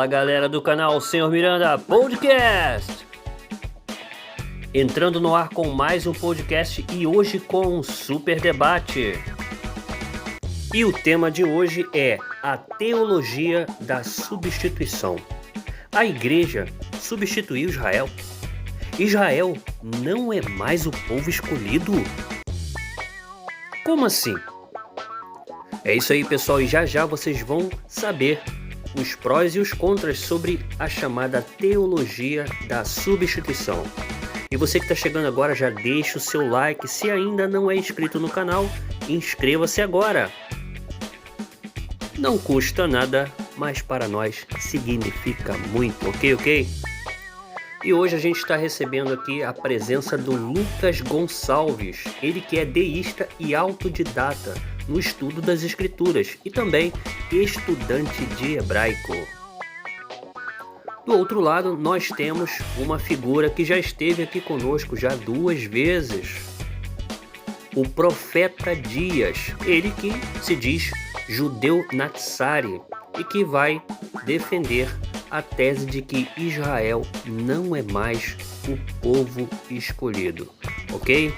Fala galera do canal Senhor Miranda Podcast! Entrando no ar com mais um podcast e hoje com um super debate. E o tema de hoje é a teologia da substituição. A igreja substituiu Israel? Israel não é mais o povo escolhido? Como assim? É isso aí, pessoal, e já vocês vão saber os prós e os contras sobre a chamada teologia da substituição. E você que está chegando agora, já deixa o seu like. Se ainda não é inscrito no canal, inscreva-se agora. Não custa nada, mas para nós significa muito, ok? E hoje a gente está recebendo aqui a presença do Lucas Gonçalves, ele que é deísta e autodidata no estudo das escrituras e também estudante de hebraico. Do outro lado, nós temos uma figura que já esteve aqui conosco já 2 vezes, o profeta Dias, ele que se diz judeu Natsari e que vai defender a tese de que Israel não é mais o povo escolhido, ok?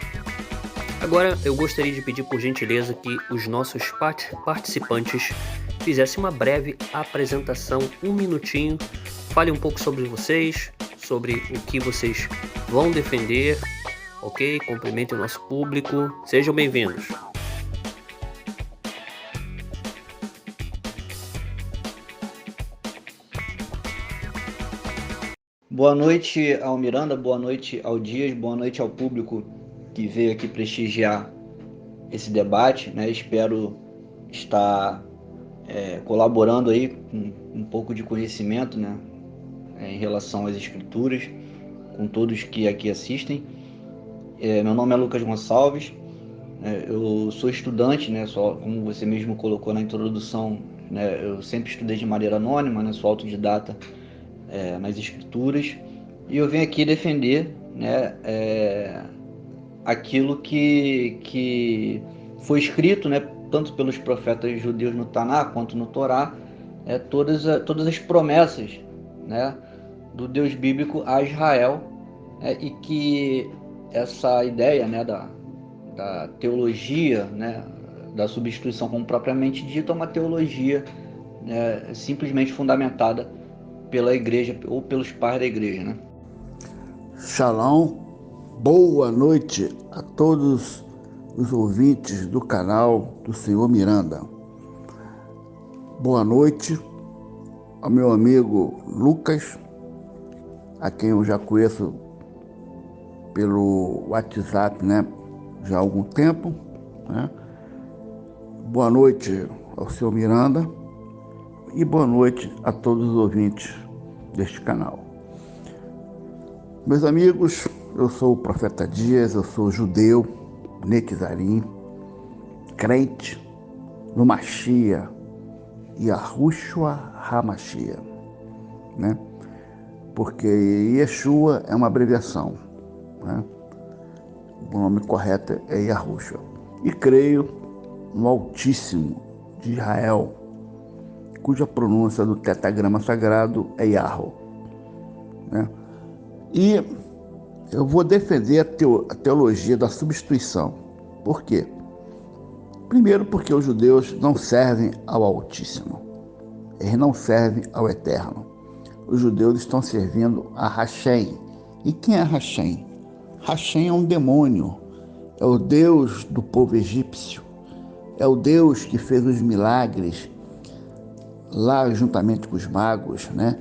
Agora eu gostaria de pedir por gentileza que os nossos participantes fizessem uma breve apresentação, 1 minutinho, fale um pouco sobre vocês, sobre o que vocês vão defender, ok? Cumprimentem o nosso público, sejam bem-vindos. Boa noite ao Miranda, boa noite ao Dias, boa noite ao público que veio aqui prestigiar esse debate, né? Espero estar colaborando aí com um pouco de conhecimento, né? Em relação às escrituras, com todos que aqui assistem. Meu nome é Lucas Gonçalves, eu sou estudante, né? Como você mesmo colocou na introdução, né? Eu sempre estudei de maneira anônima, né? Sou autodidata nas escrituras, e eu venho aqui defender, né, aquilo que foi escrito, né, tanto pelos profetas judeus no Taná quanto no Torá, todas as promessas, né, do Deus bíblico a Israel, e que essa ideia, né, da teologia, né, da substituição, como propriamente dito, é uma teologia, né, simplesmente fundamentada pela igreja ou pelos pais da igreja, né? Shalom, boa noite a todos os ouvintes do canal do Senhor Miranda. Boa noite ao meu amigo Lucas, a quem eu já conheço pelo WhatsApp, né, já há algum tempo, né? Boa noite ao Senhor Miranda e boa noite a todos os ouvintes deste canal. Meus amigos, eu sou o profeta Dias, eu sou judeu, Netzarim, crente no Mashiach, Yahushua HaMashiach, né? Porque Yeshua é uma abreviação, né? O nome correto é Yahushua. E creio no Altíssimo de Israel, cuja pronúncia do tetragrama sagrado é Yahweh, né? E eu vou defender a teologia da substituição. Por quê? Primeiro, porque os judeus não servem ao Altíssimo. Eles não servem ao Eterno. Os judeus estão servindo a Hashem. E quem é Hashem? Hashem é um demônio. É o Deus do povo egípcio. É o Deus que fez os milagres lá juntamente com os magos, né?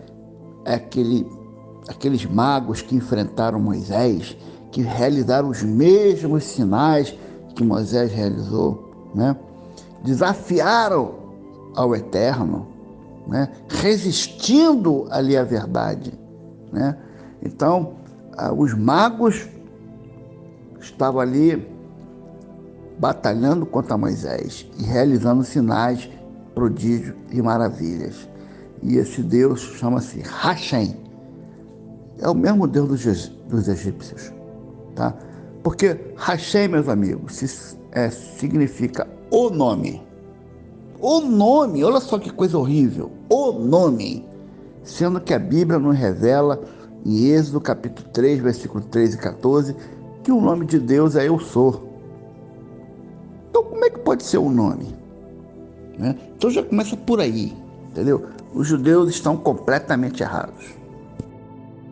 É aqueles magos que enfrentaram Moisés, que realizaram os mesmos sinais que Moisés realizou, né? Desafiaram ao Eterno, né? Resistindo ali à verdade, né? Então, os magos estavam ali batalhando contra Moisés e realizando sinais, prodígios e maravilhas. E esse Deus chama-se Hashem. É o mesmo Deus dos egípcios, tá? Porque Hashem, meus amigos, significa o nome. O nome, olha só que coisa horrível. O nome sendo que a Bíblia nos revela, em Êxodo capítulo 3, versículos 13 e 14, que o nome de Deus é Eu Sou. Então como é que pode ser o nome? Né? Então já começa por aí, entendeu? Os judeus estão completamente errados.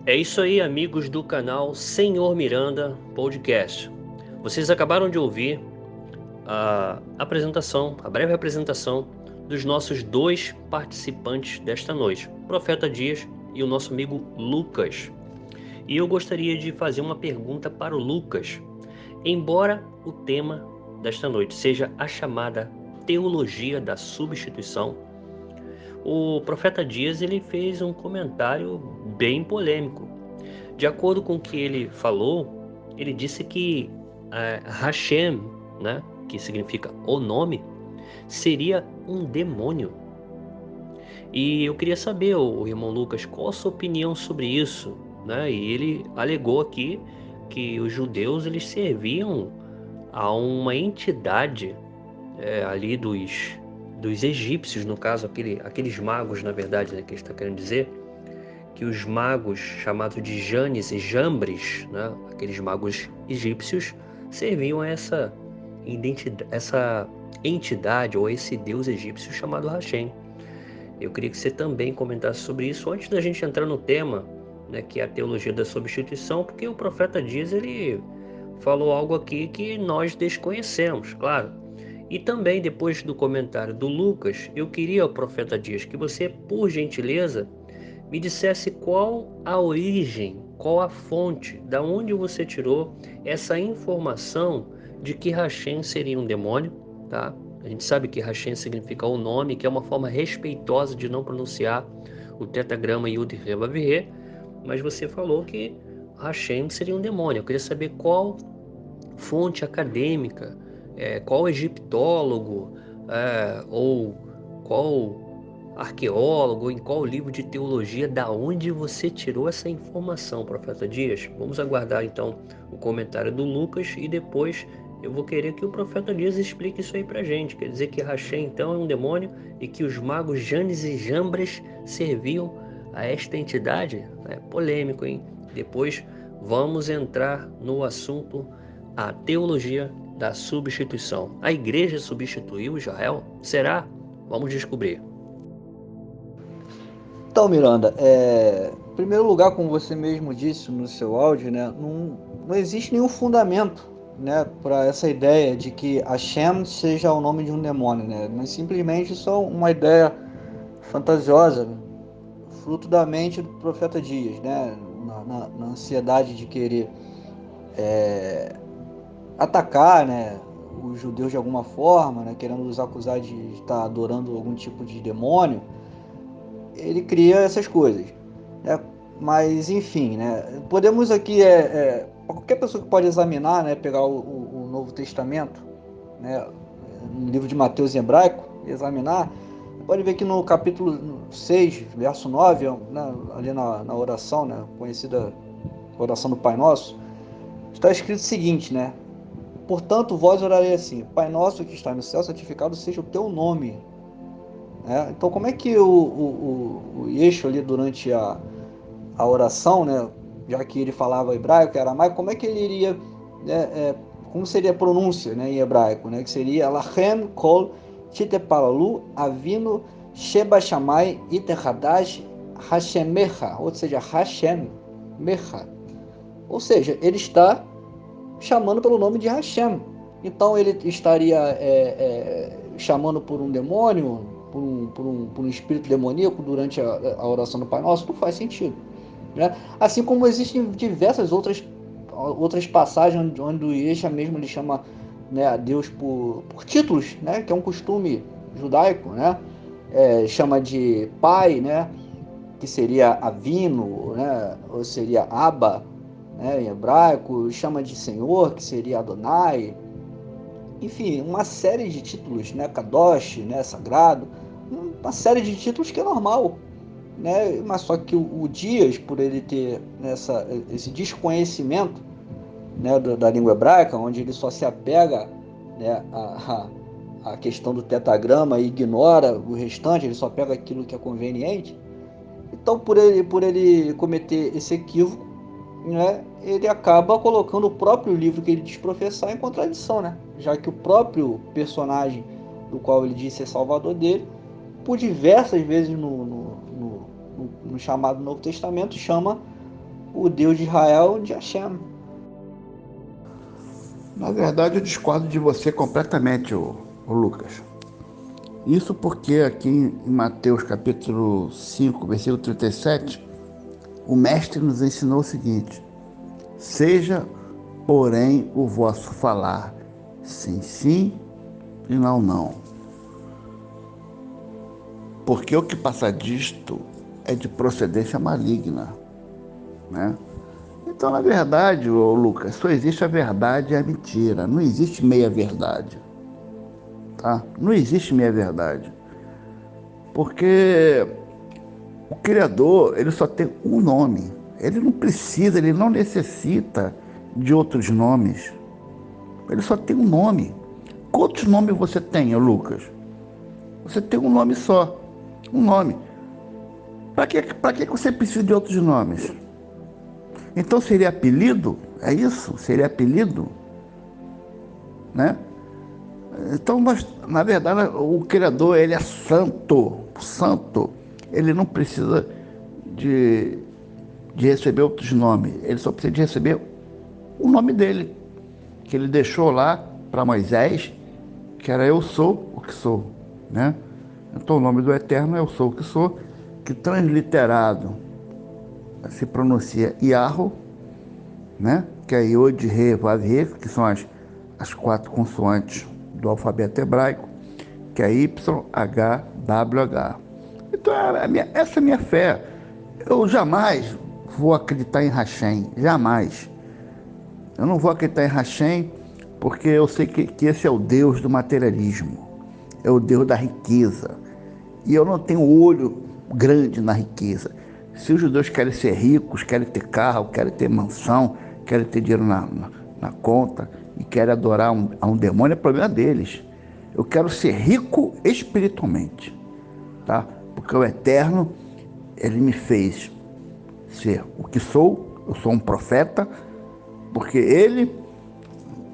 É isso aí, amigos do canal Senhor Miranda Podcast. Vocês acabaram de ouvir a breve apresentação dos nossos dois participantes desta noite, o Profeta Dias e o nosso amigo Lucas. E eu gostaria de fazer uma pergunta para o Lucas. Embora o tema desta noite seja a chamada teologia da substituição, o Profeta Dias ele fez um comentário bem polêmico. De acordo com o que ele falou, ele disse que Hashem, né, que significa o nome, seria um demônio. E eu queria saber, o irmão Lucas, qual a sua opinião sobre isso, né? E ele alegou aqui que os judeus eles serviam a uma entidade ali dos egípcios, no caso aqueles magos, na verdade, né, que ele está querendo dizer, que os magos chamados de Janes e Jambres, né, aqueles magos egípcios, serviam a essa entidade ou esse deus egípcio chamado Hashem. Eu queria que você também comentasse sobre isso antes da gente entrar no tema, né, que é a teologia da substituição, porque o profeta Dias ele falou algo aqui que nós desconhecemos, claro. E também depois do comentário do Lucas, eu queria, o profeta Dias, que você, por gentileza, me dissesse qual a origem, qual a fonte, da onde você tirou essa informação de que Hashem seria um demônio, tá? A gente sabe que Hashem significa o nome, que é uma forma respeitosa de não pronunciar o tetragrama Yud-Heh-Vav-Heh, mas você falou que Hashem seria um demônio. Eu queria saber qual fonte acadêmica, qual egiptólogo, ou qual arqueólogo, ou em qual livro de teologia, da onde você tirou essa informação, profeta Dias. Vamos aguardar então o comentário do Lucas e depois eu vou querer que o profeta Dias explique isso aí pra gente. Quer dizer que Hashem então é um demônio e que os magos Janes e Jambres serviam a esta entidade? É polêmico, hein? Depois vamos entrar no assunto, a teologia da substituição. A igreja substituiu Israel? Será? Vamos descobrir. Então, Miranda, em primeiro lugar, como você mesmo disse no seu áudio, né, não existe nenhum fundamento, né, para essa ideia de que Hashem seja o nome de um demônio, né, mas simplesmente só uma ideia fantasiosa, fruto da mente do profeta Dias, né, na ansiedade de querer atacar, né, os judeus de alguma forma, né, querendo os acusar de estar adorando algum tipo de demônio. Ele cria essas coisas, né? Mas enfim, né? Podemos aqui, qualquer pessoa que pode examinar, né, pegar o Novo Testamento, né, no livro de Mateus em hebraico, examinar, pode ver que no capítulo 6, verso 9, né, ali na oração, né, conhecida oração do Pai Nosso, está escrito o seguinte, né? Portanto, vós orarei assim: Pai nosso que está no céu, santificado seja o teu nome. Então, como é que o Yeshua ali durante a oração, né, já que ele falava hebraico e aramaico, como é que ele iria, como seria a pronúncia, né, em hebraico, né, que seria Lachem Kol Titepalalu Avinu Sheba Shamai Iterhadash Hashemecha, ou seja, Hashem Mecha. Ou seja, ele está chamando pelo nome de Hashem. Então ele estaria chamando por um demônio, por um espírito demoníaco durante a oração do Pai Nosso? Não faz sentido, né? Assim como existem diversas outras passagens onde o Yeshua mesmo ele chama, né, a Deus por títulos, né, que é um costume judaico, né? Chama de Pai, né, que seria Avino, né, ou seria Abba, né, em hebraico, chama de Senhor, que seria Adonai. Enfim, uma série de títulos, né, Kadosh, né, sagrado, uma série de títulos que é normal, né, mas só que o Dias, por ele ter esse desconhecimento, né, da língua hebraica, onde ele só se apega, né, a questão do tetragrama e ignora o restante, ele só pega aquilo que é conveniente, Então, por ele cometer esse equívoco, né, ele acaba colocando o próprio livro que ele diz professar em contradição, né? Já que o próprio personagem do qual ele diz ser salvador dele, por diversas vezes no chamado Novo Testamento, chama o Deus de Israel de Hashem. Na verdade, eu discordo de você completamente, o Lucas. Isso porque aqui em Mateus capítulo 5, versículo 37, o mestre nos ensinou o seguinte: seja, porém, o vosso falar sim, sim e não, não. Porque o que passa disto é de procedência maligna, né? Então, na verdade, ô Lucas, só existe a verdade e a mentira. Não existe meia verdade, tá? Não existe meia verdade. Porque o Criador, ele só tem um nome. Ele não precisa, ele não necessita de outros nomes. Ele só tem um nome. Quantos nomes você tem, Lucas? Você tem um nome só. Um nome. Para que você precisa de outros nomes? Então seria apelido? É isso? Seria apelido? Né? Então, na verdade, o Criador, ele é santo. Santo. Ele não precisa de receber outros nomes. Ele só precisa de receber o nome dele, que ele deixou lá para Moisés, que era eu sou o que sou, né? Então o nome do Eterno é eu sou o que sou, que transliterado se pronuncia Yahweh, né? Que é Yod, Re, Vav, Re, que são as 4 consoantes do alfabeto hebraico, que é Y, H, W, H. Então essa é a minha fé. Eu jamais vou acreditar em Hashem, jamais. Eu não vou acreditar em Hashem porque eu sei que esse é o Deus do materialismo, é o Deus da riqueza. E eu não tenho olho grande na riqueza. Se os judeus querem ser ricos, querem ter carro, querem ter mansão, querem ter dinheiro na conta e querem adorar a um demônio, é problema deles. Eu quero ser rico espiritualmente, tá? Porque o Eterno, ele me fez ser o que sou. Eu sou um profeta, porque ele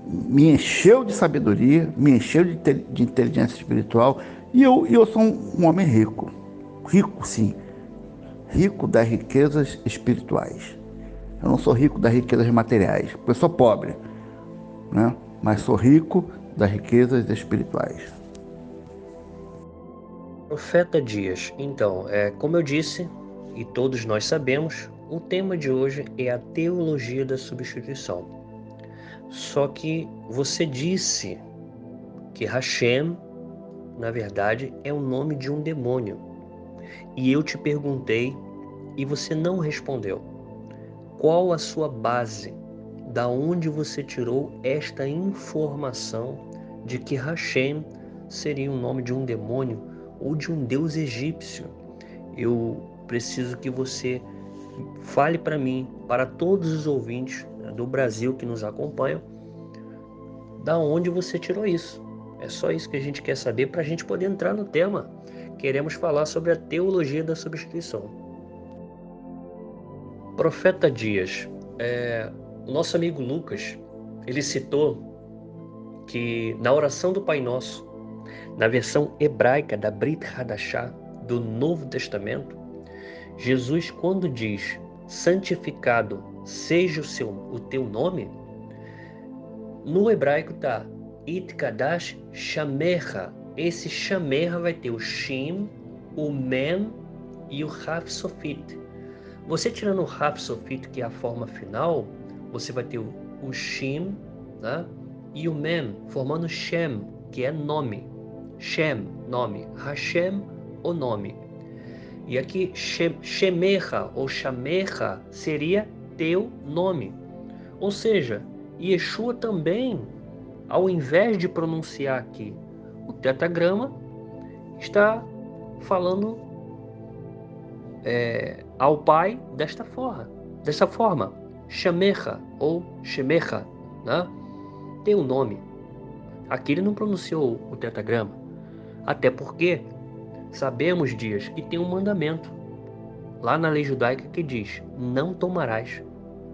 me encheu de sabedoria, me encheu de inteligência espiritual, e eu sou um homem rico. Rico, sim. Rico das riquezas espirituais. Eu não sou rico das riquezas materiais, porque eu sou pobre, né? Mas sou rico das riquezas espirituais. Profeta Dias, então, como eu disse, e todos nós sabemos, o tema de hoje é a teologia da substituição. Só que você disse que Hashem, na verdade, é o nome de um demônio. E eu te perguntei e você não respondeu. Qual a sua base? Da onde você tirou esta informação de que Hashem seria o nome de um demônio ou de um deus egípcio? Eu preciso que você fale para mim, para todos os ouvintes do Brasil que nos acompanham, da onde você tirou isso. É só isso que a gente quer saber para a gente poder entrar no tema. Queremos falar sobre a teologia da substituição. Profeta Dias, o nosso amigo Lucas, ele citou que na oração do Pai Nosso, na versão hebraica da Brit Hadashah, do Novo Testamento, Jesus, quando diz, santificado seja o teu nome, no hebraico está Itkadash Shamecha. Esse Shamecha vai ter o Shin, o Mem e o Raf Sofit. Você tirando o Raf Sofit, que é a forma final, você vai ter o Shin, né? E o Mem, formando Shem, que é nome. Shem, nome. Hashem, o nome. E aqui, Shemecha ou Shamecha seria teu nome. Ou seja, Yeshua também, ao invés de pronunciar aqui o tetragrama, está falando ao Pai desta forma, Shamecha ou Shemecha, né? Tem um nome. Aqui ele não pronunciou o tetragrama, até porque sabemos, Dias, que tem um mandamento. lá na lei judaica que diz: não tomarás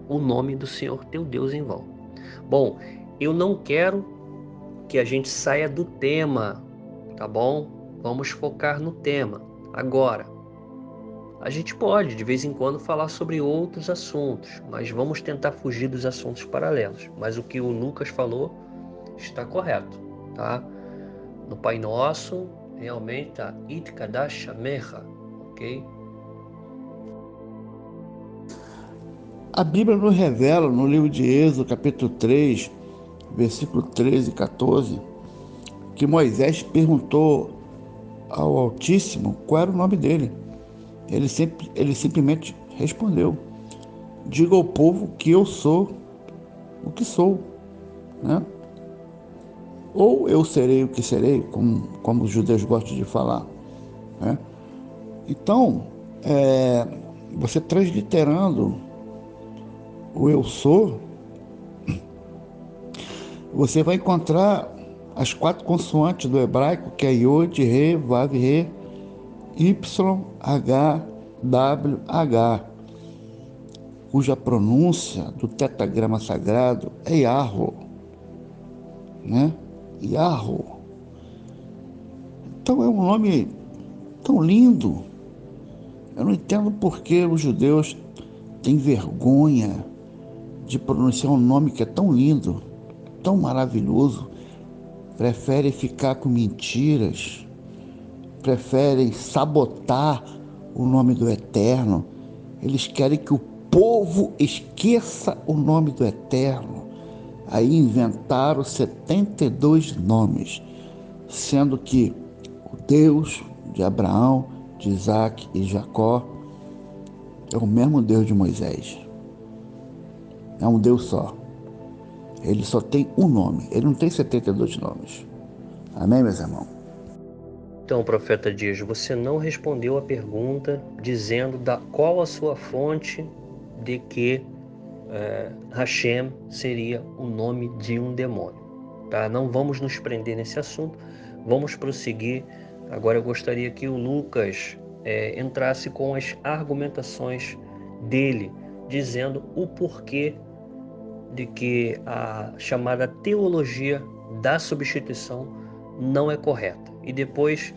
o nome do Senhor teu Deus em vão. Bom, eu não quero que a gente saia do tema, tá bom? Vamos focar no tema. Agora, a gente pode de vez em quando falar sobre outros assuntos, mas vamos tentar fugir dos assuntos paralelos. Mas o que o Lucas falou está correto, tá? No Pai Nosso, realmente tá Itkadash Shamecha, ok? A Bíblia nos revela no livro de Êxodo, capítulo 3, versículo 13 e 14, que Moisés perguntou ao Altíssimo qual era o nome dele. Ele simplesmente respondeu: diga ao povo que eu sou o que sou, né? Ou eu serei o que serei, como os judeus gostam de falar, né? Então, você transliterando o eu sou, você vai encontrar as 4 consoantes do hebraico, que é Yod, Re, Vav, Re, Y, H, W, H, cuja pronúncia do tetragrama sagrado é Yahweh, né? Yahweh. Então é um nome tão lindo. Eu não entendo por que os judeus têm vergonha de pronunciar um nome que é tão lindo, tão maravilhoso. Preferem ficar com mentiras, preferem sabotar o nome do Eterno. Eles querem que o povo esqueça o nome do Eterno. Aí inventaram 72 nomes, sendo que o Deus de Abraão, de Isaac e Jacó é o mesmo Deus de Moisés. É um Deus só. Ele só tem um nome, ele não tem 72 nomes. Amém, meus irmãos? Então, profeta Dias, você não respondeu a pergunta dizendo qual a sua fonte de que Hashem seria o nome de um demônio. Tá? Não vamos nos prender nesse assunto, vamos prosseguir. Agora eu gostaria que o Lucas entrasse com as argumentações dele, dizendo o porquê de que a chamada teologia da substituição não é correta. E depois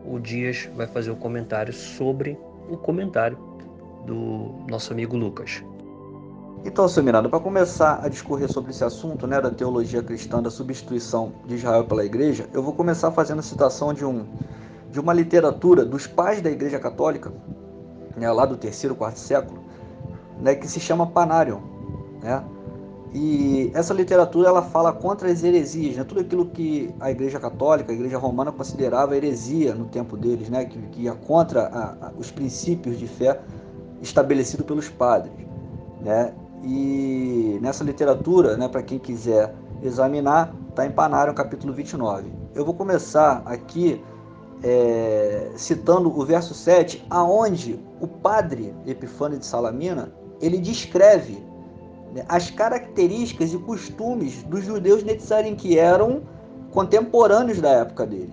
o Dias vai fazer o comentário sobre o comentário do nosso amigo Lucas. Então, seu Miranda, para começar a discorrer sobre esse assunto, né, da teologia cristã, da substituição de Israel pela igreja, eu vou começar fazendo a citação de uma literatura dos pais da Igreja Católica, né, lá do 3º, 4º século, né, que se chama Panarion, né? E essa literatura ela fala contra as heresias, né? Tudo aquilo que a Igreja Católica, a Igreja Romana considerava heresia no tempo deles, né? Que ia contra os princípios de fé estabelecidos pelos padres, né? E nessa literatura, né, para quem quiser examinar, está em Panarion, capítulo 29. Eu vou começar aqui citando o verso 7, aonde o padre Epifânio de Salamina ele descreve as características e costumes dos judeus netzarim, que eram contemporâneos da época dele.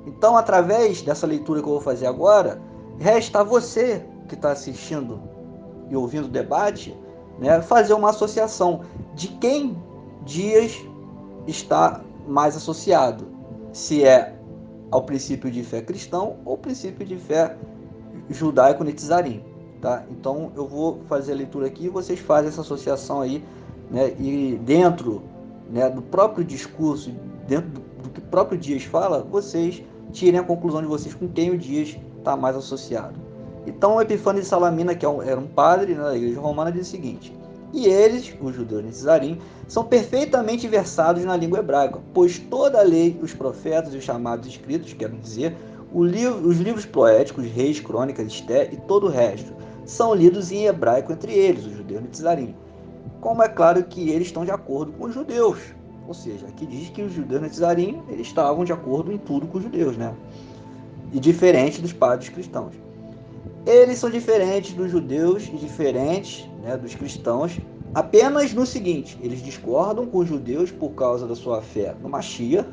Então, através dessa leitura que eu vou fazer agora, resta a você que está assistindo e ouvindo o debate, né, fazer uma associação de quem Dias está mais associado, se é ao princípio de fé cristão ou princípio de fé judaico-netzarim. Tá? Então eu vou fazer a leitura aqui e vocês fazem essa associação aí, né? E dentro, né, do próprio discurso, dentro do que o próprio Dias fala, vocês tirem a conclusão de vocês com quem o Dias está mais associado. Então o Epifânio de Salamina, que era um padre, né, da Igreja Romana, diz o seguinte: e eles, os judeus netzarim, são perfeitamente versados na língua hebraica, pois toda a lei, os profetas e os chamados escritos, quero dizer, os livros poéticos, reis, crônicas, Esté e todo o resto, são lidos em hebraico entre eles, os judeus netzarim. Como é claro que eles estão de acordo com os judeus. Ou seja, aqui diz que os judeus netzarim eles estavam de acordo em tudo com os judeus, né? E diferente dos padres cristãos. Eles são diferentes dos judeus e diferentes, né, dos cristãos apenas no seguinte: eles discordam com os judeus por causa da sua fé no Mashiach,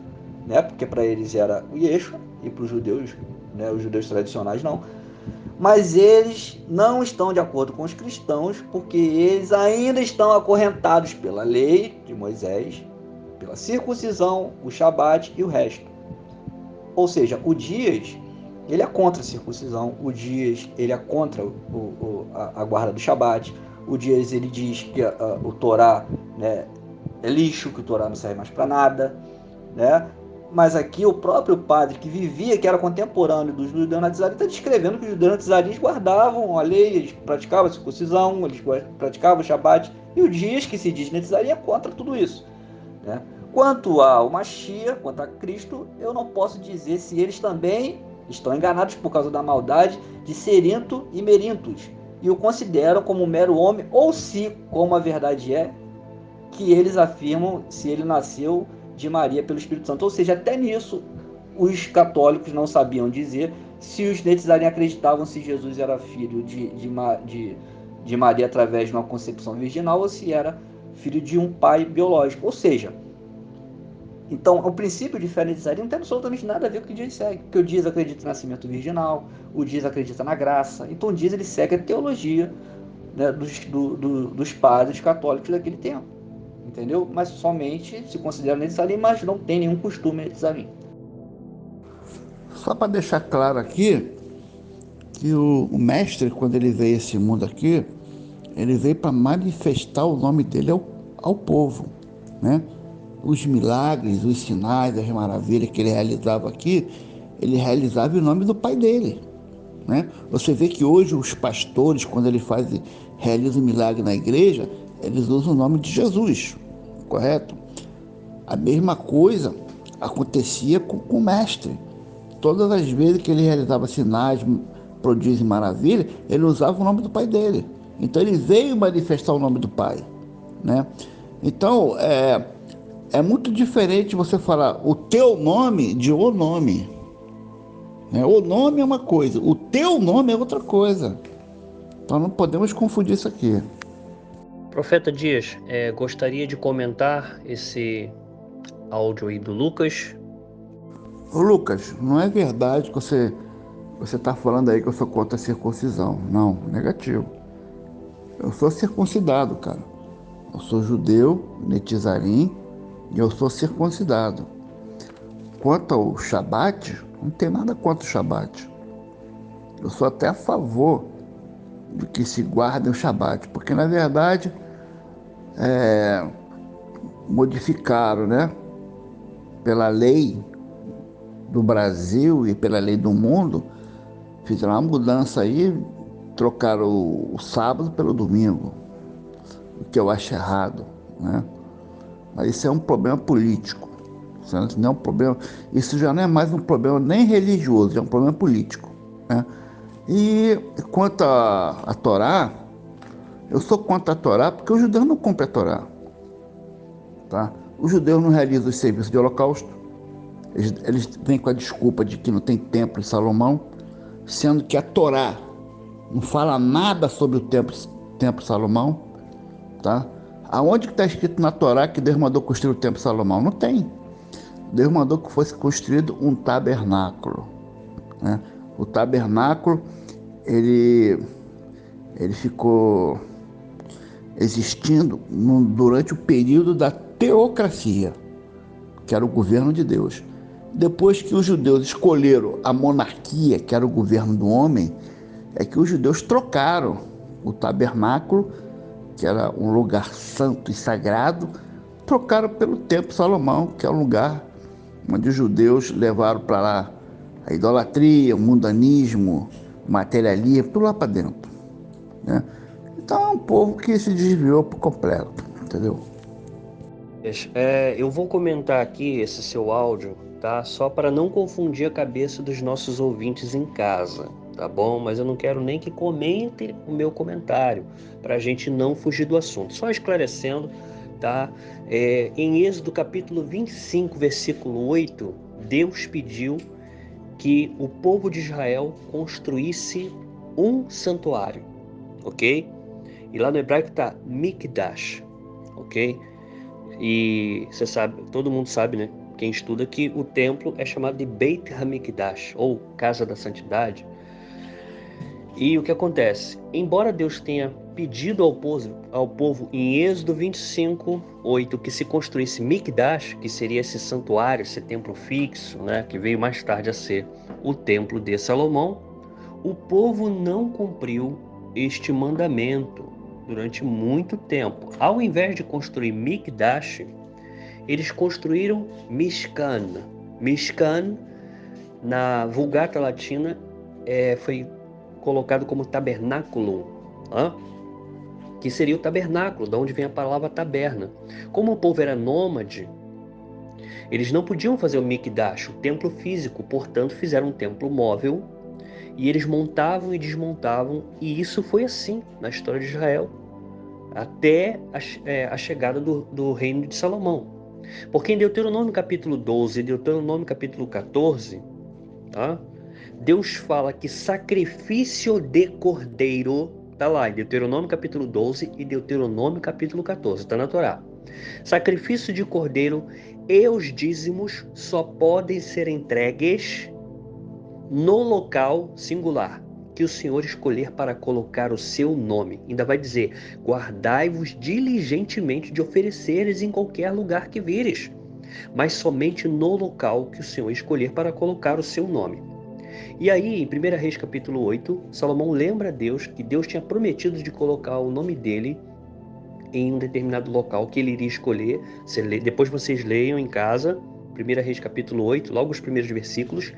né, porque para eles era o Yeshua, e para os judeus, né, os judeus tradicionais não. Mas eles não estão de acordo com os cristãos, porque eles ainda estão acorrentados pela lei de Moisés, pela circuncisão, o Shabat e o resto. Ou seja, o Dias, ele é contra a circuncisão, o Dias, ele é contra a guarda do Shabat, o Dias, ele diz que o Torá, né, é lixo, que o Torá não serve mais para nada, né? Mas aqui o próprio padre que vivia, que era contemporâneo dos judeus-nazarenos, está descrevendo que os judeus-nazarenos guardavam a lei, eles praticavam a circuncisão, eles praticavam o Shabat, e o Dias, que se diz Netzarim, é contra tudo isso, né? Quanto ao Mashiach, quanto a Cristo, eu não posso dizer se eles também estão enganados por causa da maldade de Serinto e Merintos, e o consideram como um mero homem, ou se, como a verdade é, que eles afirmam se ele nasceu de Maria pelo Espírito Santo. Ou seja, até nisso os católicos não sabiam dizer se os Netzarim acreditavam se Jesus era filho de Maria através de uma concepção virginal ou se era filho de um pai biológico. Ou seja, então o princípio de fé Netzarim não tem absolutamente nada a ver com o que o Dias segue, porque o Dias acredita no nascimento virginal, o Dias acredita na graça, então o Dias ele segue a teologia, né, dos padres católicos daquele tempo. Entendeu? Mas somente se considera Netzarim, mas não tem nenhum costume Netzarim. Só para deixar claro aqui que o mestre, quando ele veio a esse mundo aqui, ele veio para manifestar o nome dele ao povo, né? Os milagres, os sinais, as maravilhas que ele realizava aqui, ele realizava em nome do Pai dele, né? Você vê que hoje os pastores, quando realizam um milagre na igreja, eles usam o nome de Jesus, correto? A mesma coisa acontecia com o mestre. Todas as vezes que ele realizava sinais, prodígios e maravilhas, ele usava o nome do Pai dele. Então ele veio manifestar o nome do Pai, né? Então é muito diferente você falar o teu nome de o nome, né? O nome é uma coisa, o teu nome é outra coisa. Então não podemos confundir isso aqui. Profeta Dias, gostaria de comentar esse áudio aí do Lucas. Ô Lucas, não é verdade que você está falando aí que eu sou contra a circuncisão. Não, negativo. Eu sou circuncidado, cara. Eu sou judeu, Netzarim, e eu sou circuncidado. Quanto ao Shabat, não tem nada contra o Shabat. Eu sou até a favor de que se guardem o Shabat, porque na verdade modificaram, né? Pela lei do Brasil e pela lei do mundo, fizeram uma mudança aí, trocaram o sábado pelo domingo, o que eu acho errado, né? Mas isso é um problema político. Isso não é um problema, isso já não é mais um problema nem religioso, é um problema político, né? E quanto a Torá, eu sou contra a Torá porque os judeus não cumprem a Torá, tá? Os judeus não realizam os serviços de holocausto, eles vêm com a desculpa de que não tem templo em Salomão, sendo que a Torá não fala nada sobre o templo de Salomão, tá? Aonde que está escrito na Torá que Deus mandou construir o templo de Salomão? Não tem. Deus mandou que fosse construído um tabernáculo, né? O tabernáculo, ele ficou existindo durante o período da teocracia, que era o governo de Deus. Depois que os judeus escolheram a monarquia, que era o governo do homem, é que os judeus trocaram o tabernáculo, que era um lugar santo e sagrado, trocaram pelo Templo de Salomão, que é um lugar onde os judeus levaram para lá a idolatria, o mundanismo, o materialismo, tudo lá para dentro, né? Então é um povo que se desviou por completo, entendeu? Eu vou comentar aqui esse seu áudio, tá? Só para não confundir a cabeça dos nossos ouvintes em casa, tá bom? Mas eu não quero nem que comentem o meu comentário, para a gente não fugir do assunto. Só esclarecendo, tá? Em Êxodo capítulo 25, versículo 8, Deus pediu que o povo de Israel construísse um santuário, ok? E lá no hebraico está Mikdash, ok? E você sabe, todo mundo sabe, né? Quem estuda que o templo é chamado de Beit HaMikdash, ou Casa da Santidade. E o que acontece? Embora Deus tenha pedido ao povo em Êxodo 25:8 que se construísse Mikdash, que seria esse santuário, esse templo fixo, né, que veio mais tarde a ser o templo de Salomão, o povo não cumpriu este mandamento durante muito tempo. Ao invés de construir Mikdash, eles construíram Mishkan. Mishkan, na Vulgata Latina, foi colocado como tabernáculo, que seria o tabernáculo, de onde vem a palavra taberna. Como o povo era nômade, eles não podiam fazer o Mikdash, o templo físico, portanto fizeram um templo móvel, e eles montavam e desmontavam, e isso foi assim na história de Israel, até a chegada do reino de Salomão. Porque em Deuteronômio capítulo 12 e Deuteronômio capítulo 14, Deus fala que sacrifício de cordeiro, está lá em Deuteronômio capítulo 12 e Deuteronômio capítulo 14, está na Torá. Sacrifício de cordeiro e os dízimos só podem ser entregues no local singular que o Senhor escolher para colocar o seu nome. Ainda vai dizer: guardai-vos diligentemente de ofereceres em qualquer lugar que vires, mas somente no local que o Senhor escolher para colocar o seu nome. E aí, em 1 Reis capítulo 8, Salomão lembra a Deus que Deus tinha prometido de colocar o nome dele em um determinado local que ele iria escolher. Depois vocês leiam em casa, 1 Reis capítulo 8, logo os primeiros versículos.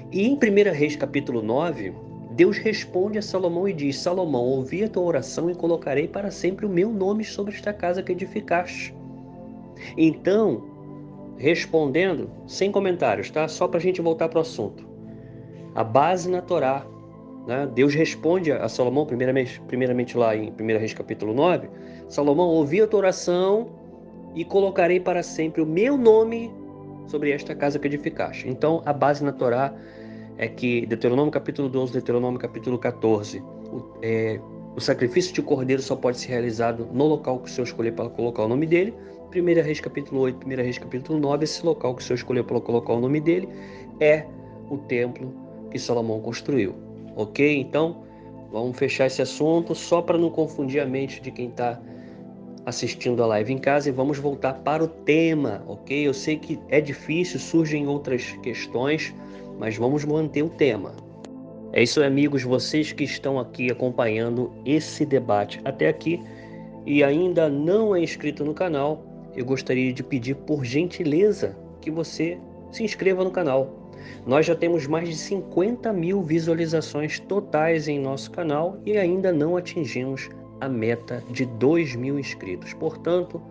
E em 1 Reis capítulo 9, Deus responde a Salomão e diz: Salomão, ouvi a tua oração e colocarei para sempre o meu nome sobre esta casa que edificaste. Então, respondendo, sem comentários, tá? Só para a gente voltar para o assunto. A base na Torá, né? Deus responde a Salomão, primeiramente lá em 1 Reis capítulo 9, Salomão, ouvi a tua oração e colocarei para sempre o meu nome sobre esta casa que edificaste. Então, a base na Torá é que Deuteronômio capítulo 12, Deuteronômio capítulo 14, o sacrifício de cordeiro só pode ser realizado no local que o Senhor escolher para colocar o nome dele. 1 Reis capítulo 8, 1 Reis capítulo 9, esse local que o Senhor escolheu para colocar o nome dele é o templo que Salomão construiu. Ok? Então, vamos fechar esse assunto só para não confundir a mente de quem está assistindo a live em casa, e vamos voltar para o tema, ok? Eu sei que é difícil, surgem outras questões, mas vamos manter o tema. É isso, amigos, vocês que estão aqui acompanhando esse debate até aqui e ainda não é inscrito no canal, eu gostaria de pedir por gentileza que você se inscreva no canal. Nós já temos mais de 50 mil visualizações totais em nosso canal e ainda não atingimos a meta de 2.000 inscritos. Portanto,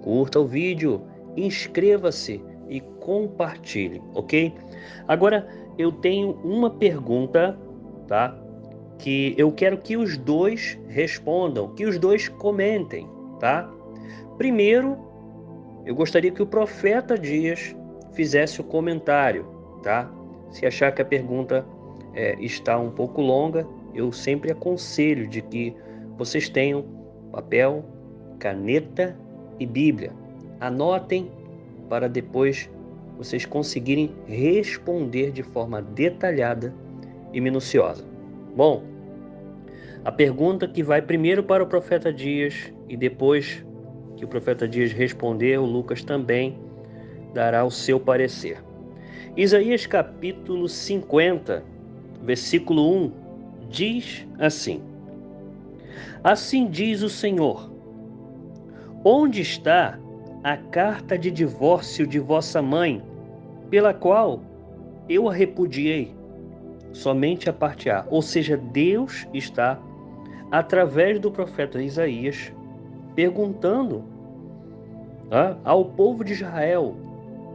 curta o vídeo, inscreva-se e compartilhe, ok? Agora, eu tenho uma pergunta, tá? Que eu quero que os dois respondam, que os dois comentem, tá? Primeiro, eu gostaria que o profeta Dias fizesse o comentário, tá? Se achar que a pergunta está um pouco longa, eu sempre aconselho de que vocês tenham papel, caneta e Bíblia. Anotem para depois vocês conseguirem responder de forma detalhada e minuciosa. Bom, a pergunta que vai primeiro para o profeta Dias e depois que o profeta Dias responder, o Lucas também dará o seu parecer. Isaías capítulo 50, versículo 1, diz assim: Assim diz o Senhor: onde está a carta de divórcio de vossa mãe, pela qual eu a repudiei? Somente a parte A. Ou seja, Deus está, através do profeta Isaías, perguntando ao povo de Israel,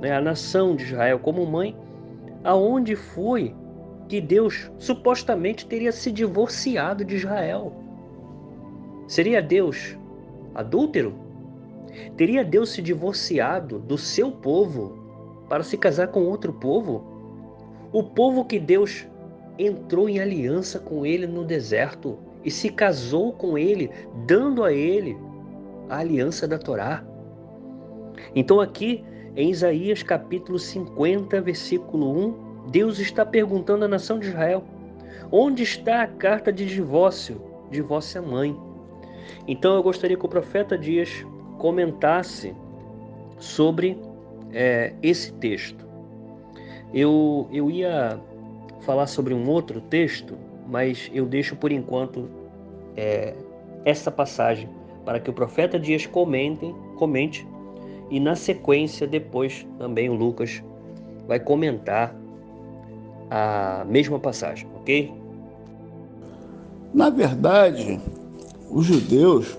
a nação de Israel como mãe, aonde foi que Deus supostamente teria se divorciado de Israel? Seria Deus adúltero? Teria Deus se divorciado do seu povo para se casar com outro povo? O povo que Deus entrou em aliança com ele no deserto e se casou com ele, dando a ele a aliança da Torá. Então aqui em Isaías capítulo 50, versículo 1, Deus está perguntando à nação de Israel: Onde está a carta de divórcio de vossa mãe? Então eu gostaria que o profeta Dias comentasse sobre esse texto. Eu ia falar sobre um outro texto, mas eu deixo por enquanto essa passagem para que o profeta Dias comente, e na sequência depois também o Lucas vai comentar a mesma passagem, ok? Na verdade, os judeus,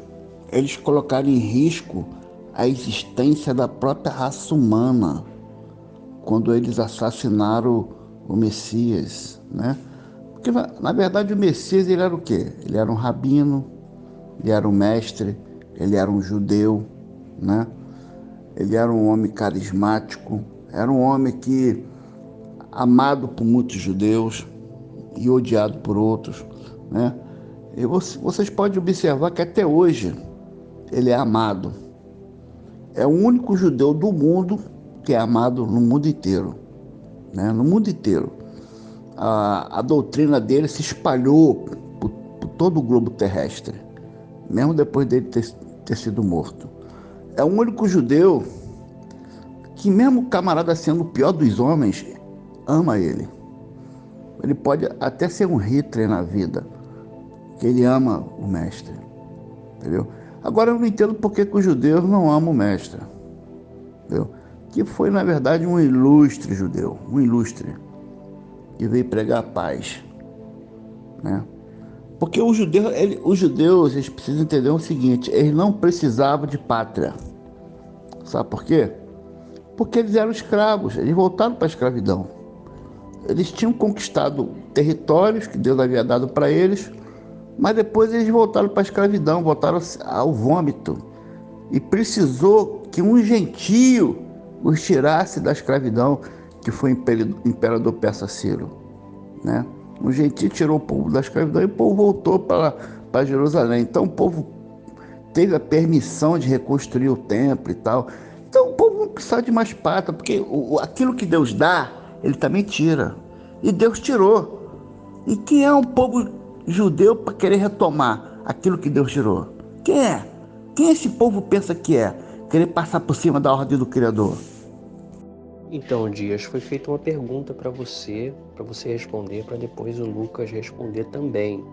eles colocaram em risco a existência da própria raça humana quando eles assassinaram o Messias, né? Porque, na verdade, o Messias, ele era o quê? Ele era um rabino, ele era um mestre, ele era um judeu, né? Ele era um homem carismático, era um homem que, amado por muitos judeus e odiado por outros, né? E vocês podem observar que até hoje ele é amado. É o único judeu do mundo que é amado no mundo inteiro, né? No mundo inteiro. A doutrina dele se espalhou por todo o globo terrestre, mesmo depois dele ter sido morto. É o único judeu que, mesmo o camarada sendo o pior dos homens, ama ele. Ele pode até ser um Hitler na vida, que ele ama o mestre, entendeu? Agora eu não entendo por que os judeus não amam o mestre, entendeu? Que foi, na verdade, um ilustre judeu, um ilustre, que veio pregar a paz, né? Porque os judeus, eles precisam entender o seguinte: eles não precisavam de pátria. Sabe por quê? Porque eles eram escravos, eles voltaram para a escravidão. Eles tinham conquistado territórios que Deus havia dado para eles, mas depois eles voltaram para a escravidão, voltaram ao vômito. E precisou que um gentio os tirasse da escravidão, que foi o imperador persa Ciro, né? Um gentio tirou o povo da escravidão e o povo voltou para Jerusalém. Então o povo teve a permissão de reconstruir o templo e tal. Então o povo não precisa de mais pátria, porque aquilo que Deus dá, ele também tira. E Deus tirou. E quem é um povo judeu para querer retomar aquilo que Deus tirou? Quem é? Quem esse povo pensa que é? Querer passar por cima da ordem do Criador? Então, Dias, foi feita uma pergunta para você responder, para depois o Lucas responder também.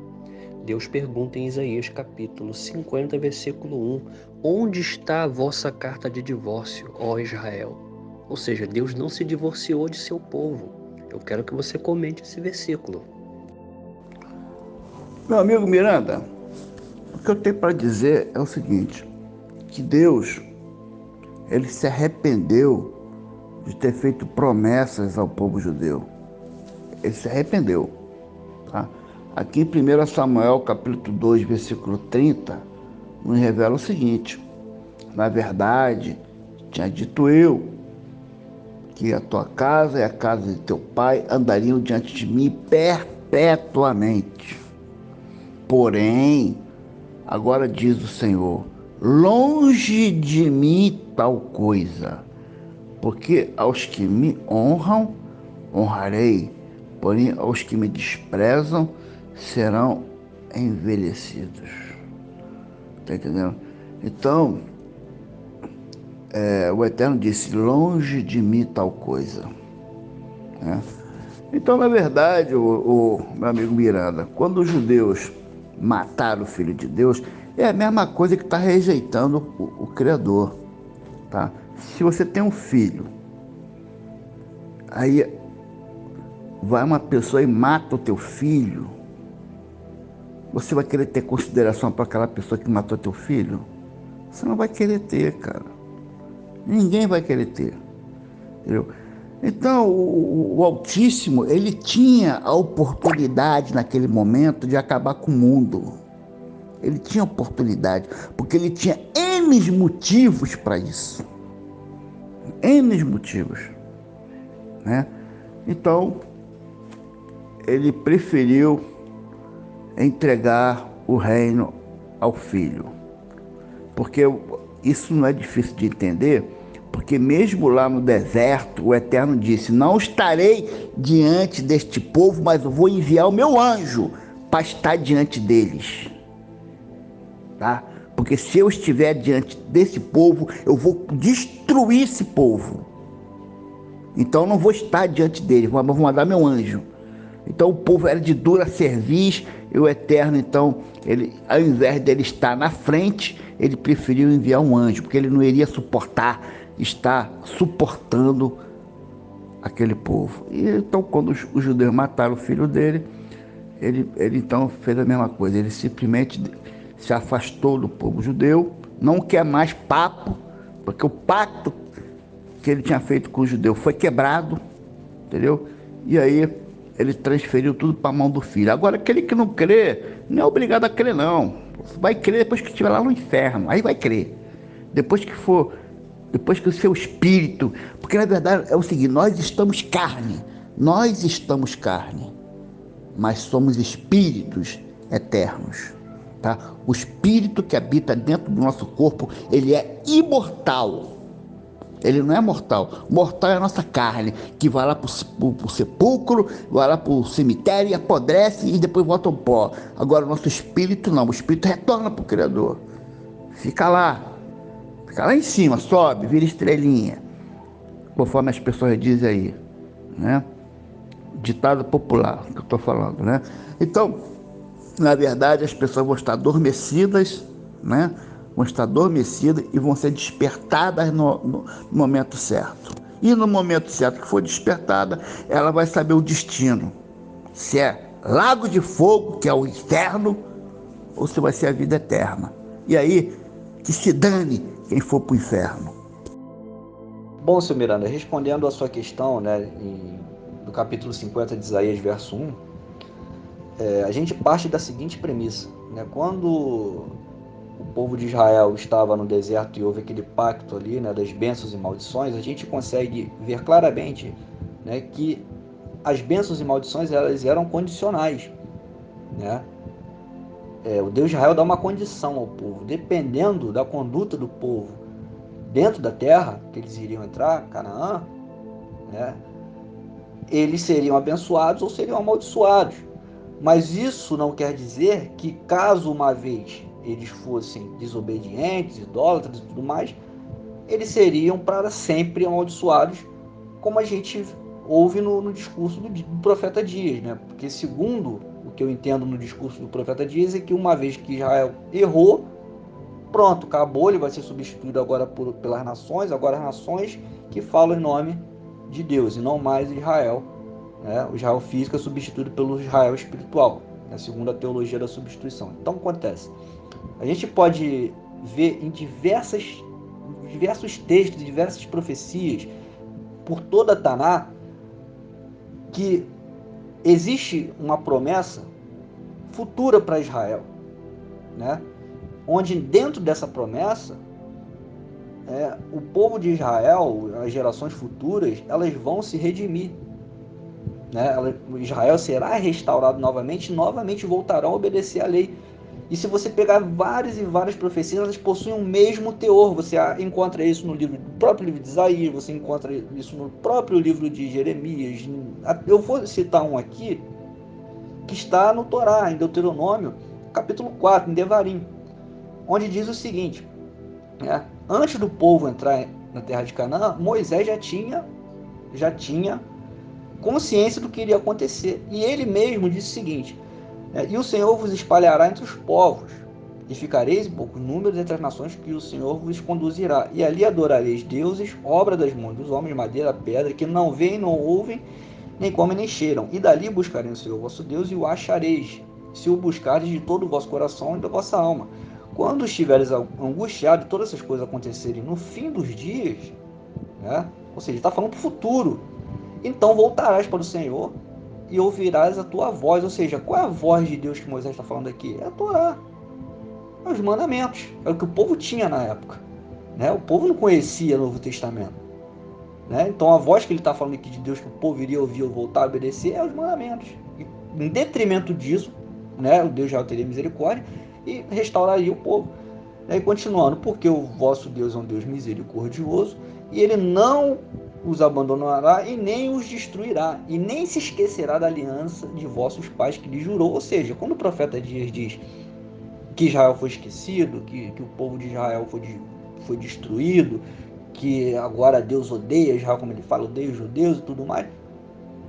Deus pergunta em Isaías capítulo 50, versículo 1: onde está a vossa carta de divórcio, ó Israel? Ou seja, Deus não se divorciou de seu povo. Eu quero que você comente esse versículo. Meu amigo Miranda, o que eu tenho para dizer é o seguinte: que Deus, ele se arrependeu de ter feito promessas ao povo judeu. Ele se arrependeu, tá? Aqui em 1 Samuel, capítulo 2, versículo 30, nos revela o seguinte: na verdade, tinha dito eu que a tua casa e a casa de teu pai andariam diante de mim perpetuamente. Porém, agora diz o Senhor: longe de mim tal coisa, porque aos que me honram, honrarei, porém aos que me desprezam, serão envelhecidos. Tá entendendo? Então, o Eterno disse: longe de mim tal coisa, né? Então, na verdade, o meu amigo Miranda, quando os judeus mataram o Filho de Deus, é a mesma coisa que está rejeitando o Criador, tá? Se você tem um filho, aí vai uma pessoa e mata o teu filho, você vai querer ter consideração para aquela pessoa que matou teu filho? Você não vai querer ter, cara. Ninguém vai querer ter, entendeu? Então, o Altíssimo, ele tinha a oportunidade naquele momento de acabar com o mundo. Ele tinha oportunidade, porque ele tinha N motivos para isso. N motivos, né? Então, ele preferiu entregar o reino ao filho. Porque isso não é difícil de entender, Porque mesmo lá no deserto, o Eterno disse: não estarei diante deste povo, mas eu vou enviar o meu anjo para estar diante deles. Tá? Porque se eu estiver diante desse povo, eu vou destruir esse povo. Então eu não vou estar diante deles, mas vou mandar meu anjo. Então o povo era de dura cerviz, e o Eterno, então, ele, ao invés dele estar na frente, ele preferiu enviar um anjo, porque ele não iria suportar estar suportando aquele povo. E então, quando os judeus mataram o filho dele, ele então fez a mesma coisa. Ele simplesmente se afastou do povo judeu, não quer mais papo, porque o pacto que ele tinha feito com o judeu foi quebrado, entendeu? E aí ele transferiu tudo para a mão do filho. Agora, aquele que não crê, não é obrigado a crer, não. Você vai crer depois que estiver lá no inferno, aí vai crer. Depois que o seu espírito, porque na verdade é o seguinte: nós estamos carne, mas somos espíritos eternos, tá? O espírito que habita dentro do nosso corpo, ele é imortal. Ele não é mortal. Mortal é a nossa carne, que vai lá para o sepulcro, vai lá para o cemitério, apodrece e depois volta ao pó. Agora o nosso espírito não, o espírito retorna para o Criador. Fica lá em cima, sobe, vira estrelinha, conforme as pessoas dizem aí, né? Ditado popular que eu estou falando, né? Então, na verdade, as pessoas vão estar adormecidas, né? Vão estar adormecidas e vão ser despertadas no momento certo. E no momento certo que for despertada, ela vai saber o destino. Se é lago de fogo, que é o inferno, ou se vai ser a vida eterna. E aí, que se dane quem for para o inferno. Bom, seu Miranda, respondendo a sua questão, né, do capítulo 50 de Isaías, verso 1, a gente parte da seguinte premissa, né? Quando o povo de Israel estava no deserto e houve aquele pacto ali, né, das bênçãos e maldições, a gente consegue ver claramente, né, que as bênçãos e maldições, elas eram condicionais, né? O Deus de Israel dá uma condição ao povo, dependendo da conduta do povo dentro da terra que eles iriam entrar, Canaã, né, eles seriam abençoados ou seriam amaldiçoados. Mas isso não quer dizer que, caso uma vez eles fossem desobedientes, idólatras e tudo mais, eles seriam para sempre amaldiçoados, como a gente ouve no discurso do profeta Dias, né? Porque, segundo o que eu entendo no discurso do profeta Dias, é que uma vez que Israel errou, pronto, acabou, ele vai ser substituído agora pelas nações, agora as nações que falam em nome de Deus, e não mais Israel, né? O Israel físico é substituído pelo Israel espiritual, né? Segundo a teologia da substituição. Então, acontece, a gente pode ver em diversos textos, diversas profecias, por toda a Taná, que existe uma promessa futura para Israel, né? Onde dentro dessa promessa, o povo de Israel, as gerações futuras, elas vão se redimir, né? Israel será restaurado novamente, e novamente voltarão a obedecer à lei. E se você pegar várias e várias profecias, elas possuem o mesmo teor. Você encontra isso no próprio livro de Isaías, você encontra isso no próprio livro de Jeremias. Eu vou citar um aqui, que está no Torá, em Deuteronômio, capítulo 4, em Devarim, onde diz o seguinte, né? Antes do povo entrar na terra de Canaã, Moisés já tinha consciência do que iria acontecer. E ele mesmo disse o seguinte, e o Senhor vos espalhará entre os povos, e ficareis em poucos números entre as nações que o Senhor vos conduzirá. E ali adorareis deuses, obra das mãos dos homens, madeira, pedra, que não veem, não ouvem, nem comem, nem cheiram. E dali buscareis o Senhor vosso Deus, e o achareis, se o buscardes de todo o vosso coração e da vossa alma. Quando estiveres angustiado e todas essas coisas acontecerem no fim dos dias, né? Ou seja, está falando para o futuro, então voltarás para o Senhor e ouvirás a tua voz. Ou seja, qual é a voz de Deus que Moisés está falando aqui? É a Torá, é os mandamentos, é o que o povo tinha na época, né? O povo não conhecia o Novo Testamento, né? Então a voz que ele está falando aqui de Deus que o povo iria ouvir ou voltar a obedecer é os mandamentos. E, em detrimento disso, né, o Deus já teria misericórdia e restauraria o povo. E continuando, porque o vosso Deus é um Deus misericordioso, e ele não os abandonará e nem os destruirá, e nem se esquecerá da aliança de vossos pais que lhe jurou. Ou seja, quando o profeta Dias diz que Israel foi esquecido, que o povo de Israel foi destruído, que agora Deus odeia Israel, como ele fala, odeia os judeus e tudo mais,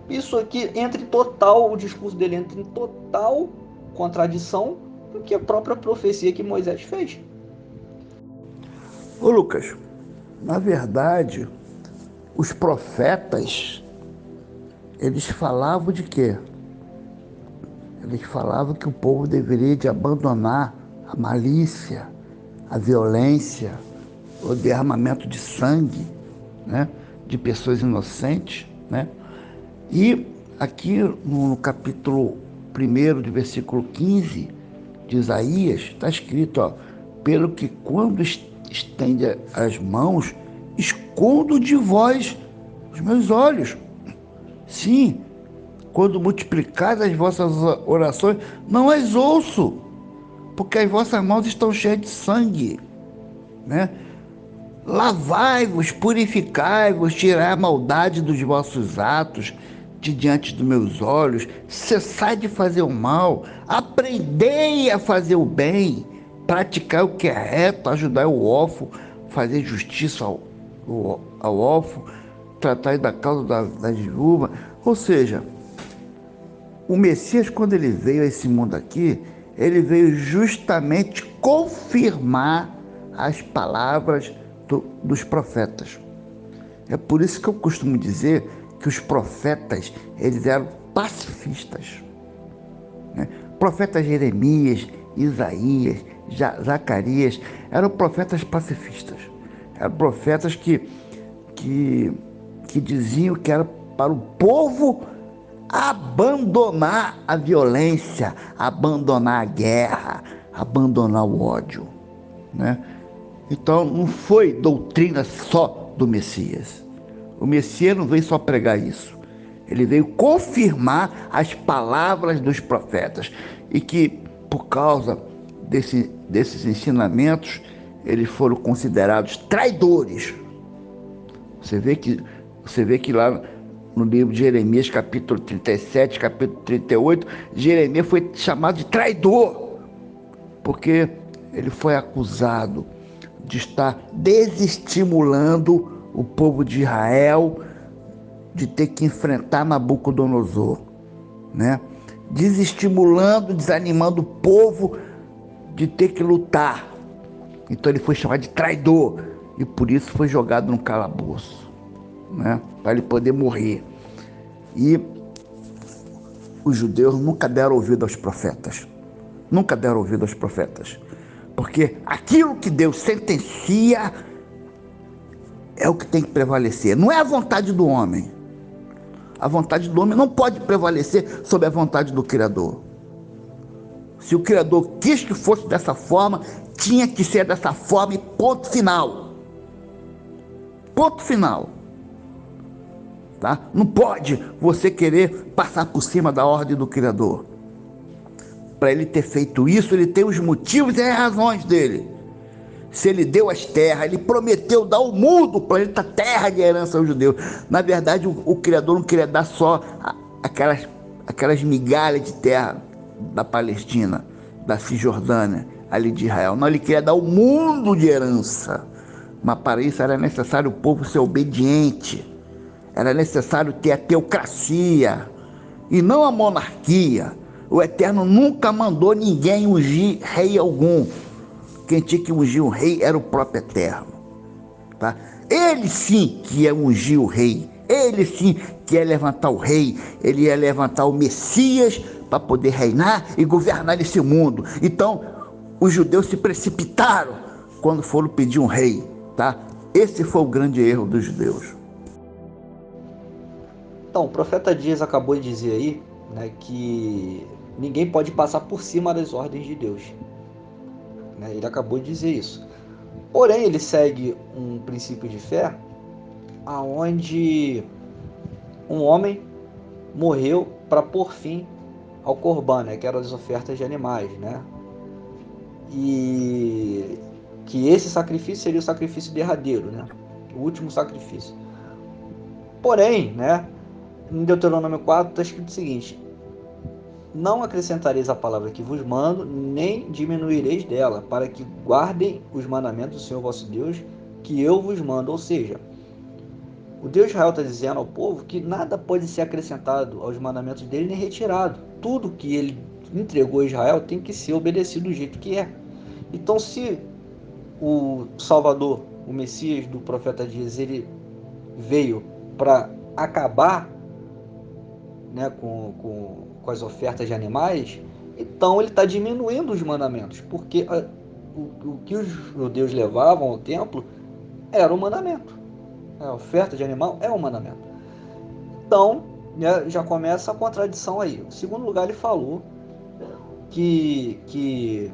isso aqui entra em total, o discurso dele entra em total contradição com que a própria profecia que Moisés fez. Ô Lucas, na verdade, os profetas, eles falavam de quê? Eles falavam que o povo deveria de abandonar a malícia, a violência, o derramamento de sangue, né, de pessoas inocentes, né? E aqui no capítulo 1 do versículo 15 de Isaías, está escrito, ó, pelo que quando estende as mãos, escondo de vós os meus olhos. Sim, quando multiplicais as vossas orações, não as ouço, porque as vossas mãos estão cheias de sangue, né? Lavai-vos, purificai-vos, tirai a maldade dos vossos atos de diante dos meus olhos, cessai de fazer o mal, aprendei a fazer o bem, praticar o que é reto, ajudar o órfão, fazer justiça ao órfão, tratar da causa da viúva. Ou seja, o Messias, quando ele veio a esse mundo aqui, ele veio justamente confirmar as palavras dos profetas. É por isso que eu costumo dizer que os profetas, eles eram pacifistas, né? Profeta Jeremias, Isaías, Zacarias, eram profetas pacifistas. Eram profetas que diziam que era para o povo abandonar a violência, abandonar a guerra, abandonar o ódio, né? Então não foi doutrina só do Messias. O Messias não veio só pregar isso. Ele veio confirmar as palavras dos profetas. E que, por causa desses ensinamentos, eles foram considerados traidores. Você vê que lá no livro de Jeremias, capítulo 37, capítulo 38, Jeremias foi chamado de traidor, porque ele foi acusado de estar desestimulando o povo de Israel de ter que enfrentar Nabucodonosor, né? Desestimulando, desanimando o povo de ter que lutar. Então ele foi chamado de traidor e por isso foi jogado no calabouço, né? Para ele poder morrer. E os judeus nunca deram ouvido aos profetas. Nunca deram ouvido aos profetas. Porque aquilo que Deus sentencia é o que tem que prevalecer. Não é a vontade do homem. A vontade do homem não pode prevalecer sobre a vontade do Criador. Se o Criador quis que fosse dessa forma, tinha que ser dessa forma e ponto final. Ponto final. Tá? Não pode você querer passar por cima da ordem do Criador. Para ele ter feito isso, ele tem os motivos e as razões dele. Se ele deu as terras, ele prometeu dar o mundo, o planeta Terra de herança aos judeus. Na verdade, o Criador não queria dar só aquelas migalhas de terra da Palestina, da Cisjordânia, ali de Israel. Não, ele queria dar o mundo de herança. Mas para isso era necessário o povo ser obediente. Era necessário ter a teocracia e não a monarquia. O Eterno nunca mandou ninguém ungir rei algum. Quem tinha que ungir o rei era o próprio Eterno, tá? Ele sim que ia ungir o rei. Ele sim que ia levantar o rei. Ele ia levantar o Messias para poder reinar e governar esse mundo. Então, os judeus se precipitaram quando foram pedir um rei, tá? Esse foi o grande erro dos judeus. Então, o profeta Dias acabou de dizer aí, né, que ninguém pode passar por cima das ordens de Deus. Né? Ele acabou de dizer isso. Porém, ele segue um princípio de fé aonde um homem morreu para pôr fim ao Corban, né, que eram as ofertas de animais, né? E que esse sacrifício seria o sacrifício derradeiro, né? O último sacrifício. Porém, né, em Deuteronômio 4 está escrito o seguinte: não acrescentareis a palavra que vos mando, nem diminuireis dela, para que guardem os mandamentos do Senhor vosso Deus, que eu vos mando. Ou seja, o Deus de Israel está dizendo ao povo que nada pode ser acrescentado aos mandamentos dele nem retirado. Tudo que ele entregou a Israel tem que ser obedecido do jeito que é. Então, se o Salvador, o Messias do profeta Dias, ele veio para acabar, né, com as ofertas de animais, então ele está diminuindo os mandamentos, porque o que os judeus levavam ao templo era o mandamento. A oferta de animal é um mandamento. Então, né, já começa a contradição aí. Em segundo lugar, ele falou que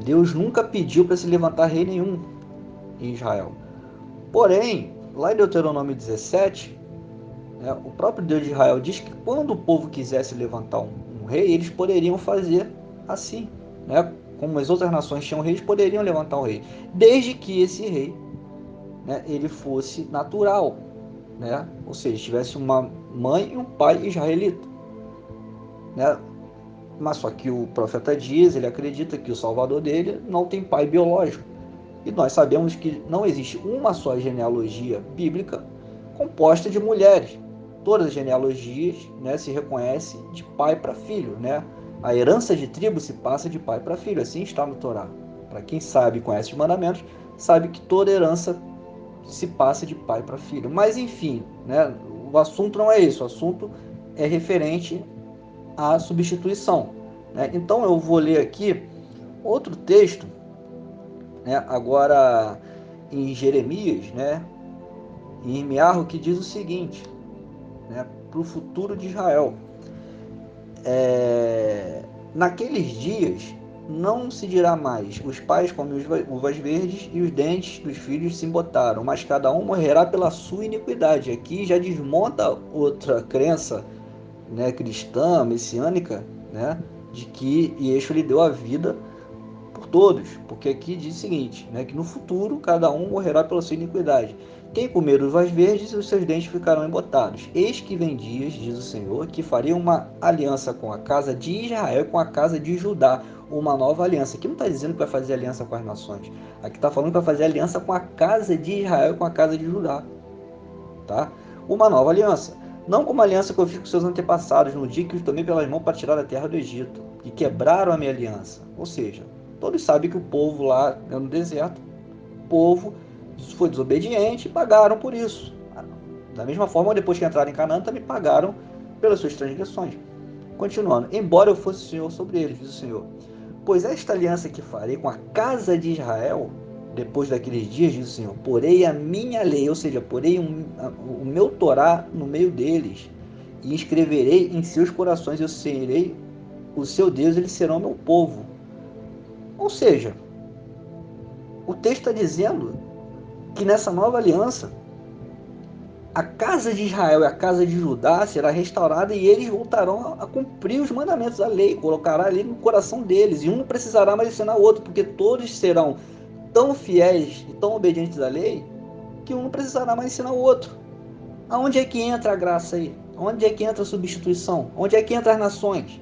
Deus nunca pediu para se levantar rei nenhum em Israel. Porém, lá em Deuteronômio 17, né, o próprio Deus de Israel diz que quando o povo quisesse levantar um rei, eles poderiam fazer assim, né? Como as outras nações tinham reis, poderiam levantar um rei, desde que esse rei, né, ele fosse natural, né? Ou seja, tivesse uma mãe e um pai israelita, né? Mas só que o profeta Dias, ele acredita que o salvador dele não tem pai biológico. E nós sabemos que não existe uma só genealogia bíblica composta de mulheres. Todas as genealogias, né, se reconhecem de pai para filho, né? A herança de tribo se passa de pai para filho, assim está no Torá. Para quem sabe e conhece os mandamentos, sabe que toda herança se passa de pai para filho. Mas enfim, né, o assunto não é isso, o assunto é referente à substituição, né? Então eu vou ler aqui outro texto, né, agora em Jeremias, né, em Irmiarro, que diz o seguinte, né, para o futuro de Israel: naqueles dias não se dirá mais, os pais comem uvas verdes e os dentes dos filhos se embotaram, mas cada um morrerá pela sua iniquidade. Aqui já desmonta outra crença, né, cristã, messiânica, né, de que Yeshua lhe deu a vida por todos, porque aqui diz o seguinte, né, que no futuro cada um morrerá pela sua iniquidade. Quem comer uvas verdes, os seus dentes ficarão embotados. Eis que vem dias, diz o Senhor, que farei uma aliança com a casa de Israel e com a casa de Judá, uma nova aliança. Aqui não está dizendo que vai fazer aliança com as nações, aqui está falando que vai fazer aliança com a casa de Israel e com a casa de Judá, tá? Uma nova aliança, não como a aliança que eu fiz com seus antepassados no dia que os tomei pelas mãos para tirar da terra do Egito, e quebraram a minha aliança. Ou seja, todos sabem que o povo lá no deserto, o povo foi desobediente e pagaram por isso. Da mesma forma, depois que entraram em Canaã, também pagaram pelas suas transgressões. Continuando, embora eu fosse o Senhor sobre eles, diz o Senhor, pois esta aliança que farei com a casa de Israel, depois daqueles dias, diz o Senhor, porei a minha lei, ou seja, porei o meu Torá no meio deles, e escreverei em seus corações, eu serei o seu Deus, eles serão meu povo. Ou seja, o texto está dizendo que nessa nova aliança, a casa de Israel e a casa de Judá será restaurada e eles voltarão a cumprir os mandamentos da lei, colocará ali no coração deles, e um não precisará mais ensinar o outro, porque todos serão tão fiéis e tão obedientes à lei, que um não precisará mais ensinar o outro. Aonde é que entra a graça aí? Onde é que entra a substituição? Onde é que entra as nações?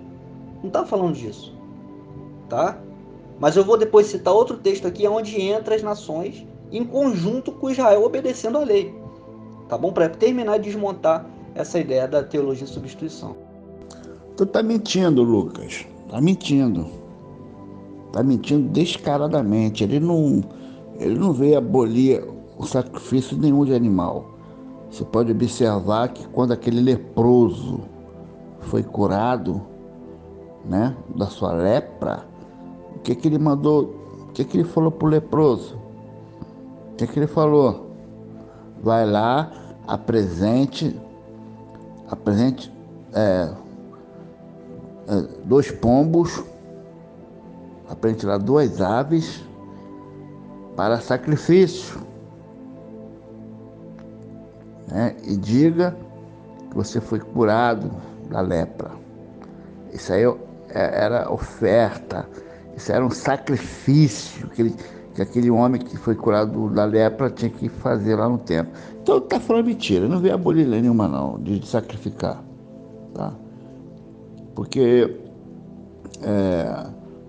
Não está falando disso, tá? Mas eu vou depois citar outro texto aqui, onde entra as nações em conjunto com Israel obedecendo a lei. Tá bom? Para terminar de desmontar essa ideia da teologia de substituição. Tu tá mentindo, Lucas. Tá mentindo. Tá mentindo descaradamente. Ele não veio abolir o sacrifício nenhum de animal. Você pode observar que quando aquele leproso foi curado, né, da sua lepra, o que ele mandou? O que ele falou pro leproso? O que ele falou? Vai lá, apresente 2 pombos, apresente lá 2 aves para sacrifício, né? E diga que você foi curado da lepra. Isso aí era oferta, isso era um sacrifício que que aquele homem que foi curado da lepra tinha que fazer lá no templo. Então ele está falando mentira, não vê abolir lei nenhuma não, de sacrificar. Tá? Porque,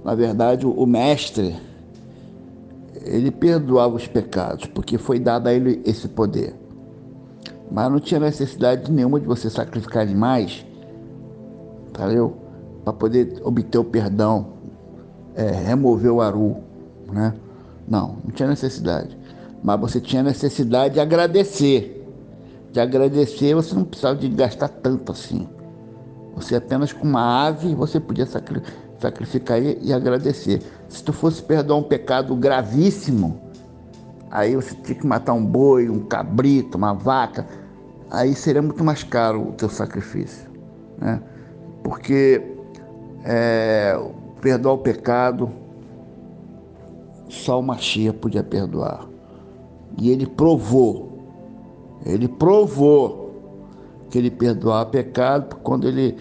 na verdade, o mestre, ele perdoava os pecados, porque foi dado a ele esse poder. Mas não tinha necessidade nenhuma de você sacrificar animais, entendeu? Para poder obter o perdão, remover o aru, né? Não tinha necessidade. Mas você tinha necessidade de agradecer. De agradecer, você não precisava de gastar tanto assim. Você apenas com uma ave, você podia sacrificar e agradecer. Se tu fosse perdoar um pecado gravíssimo, aí você tinha que matar um boi, um cabrito, uma vaca. Aí seria muito mais caro o teu sacrifício, né? Porque perdoar o pecado, só o Mashiach podia perdoar. E ele provou que ele perdoava o pecado quando ele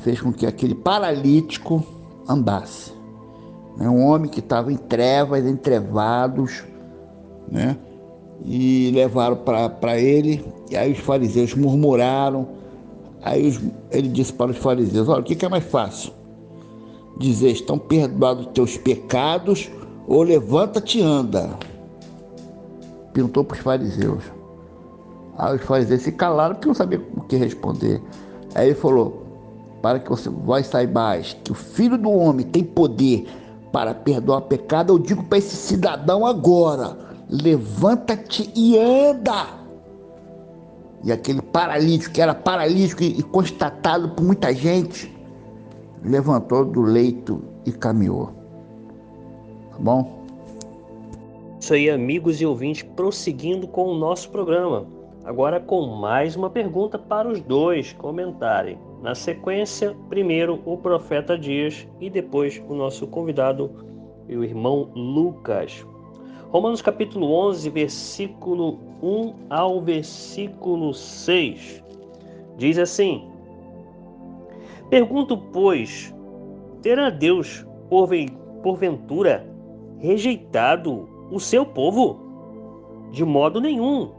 fez com que aquele paralítico andasse. Um homem que estava em trevas, entrevados, né? E levaram para ele, e aí os fariseus murmuraram. Aí ele disse para os fariseus: olha, o que é mais fácil? Dizer, estão perdoados os teus pecados, ou levanta-te e anda? Perguntou para os fariseus. Aí os fariseus se calaram porque não sabiam o que responder. Aí ele falou: para que vós saibais que o Filho do Homem tem poder para perdoar pecado, eu digo para esse cidadão agora: levanta-te e anda. E aquele paralítico, que era paralítico e constatado por muita gente, levantou do leito e caminhou. Tá bom? Isso aí, amigos e ouvintes, prosseguindo com o nosso programa. Agora com mais uma pergunta para os dois comentarem. Na sequência, primeiro o profeta Dias e depois o nosso convidado, o irmão Lucas. Romanos capítulo 11, versículo 1 ao versículo 6. Diz assim: pergunto, pois, terá Deus, porventura, rejeitado o seu povo? De modo nenhum,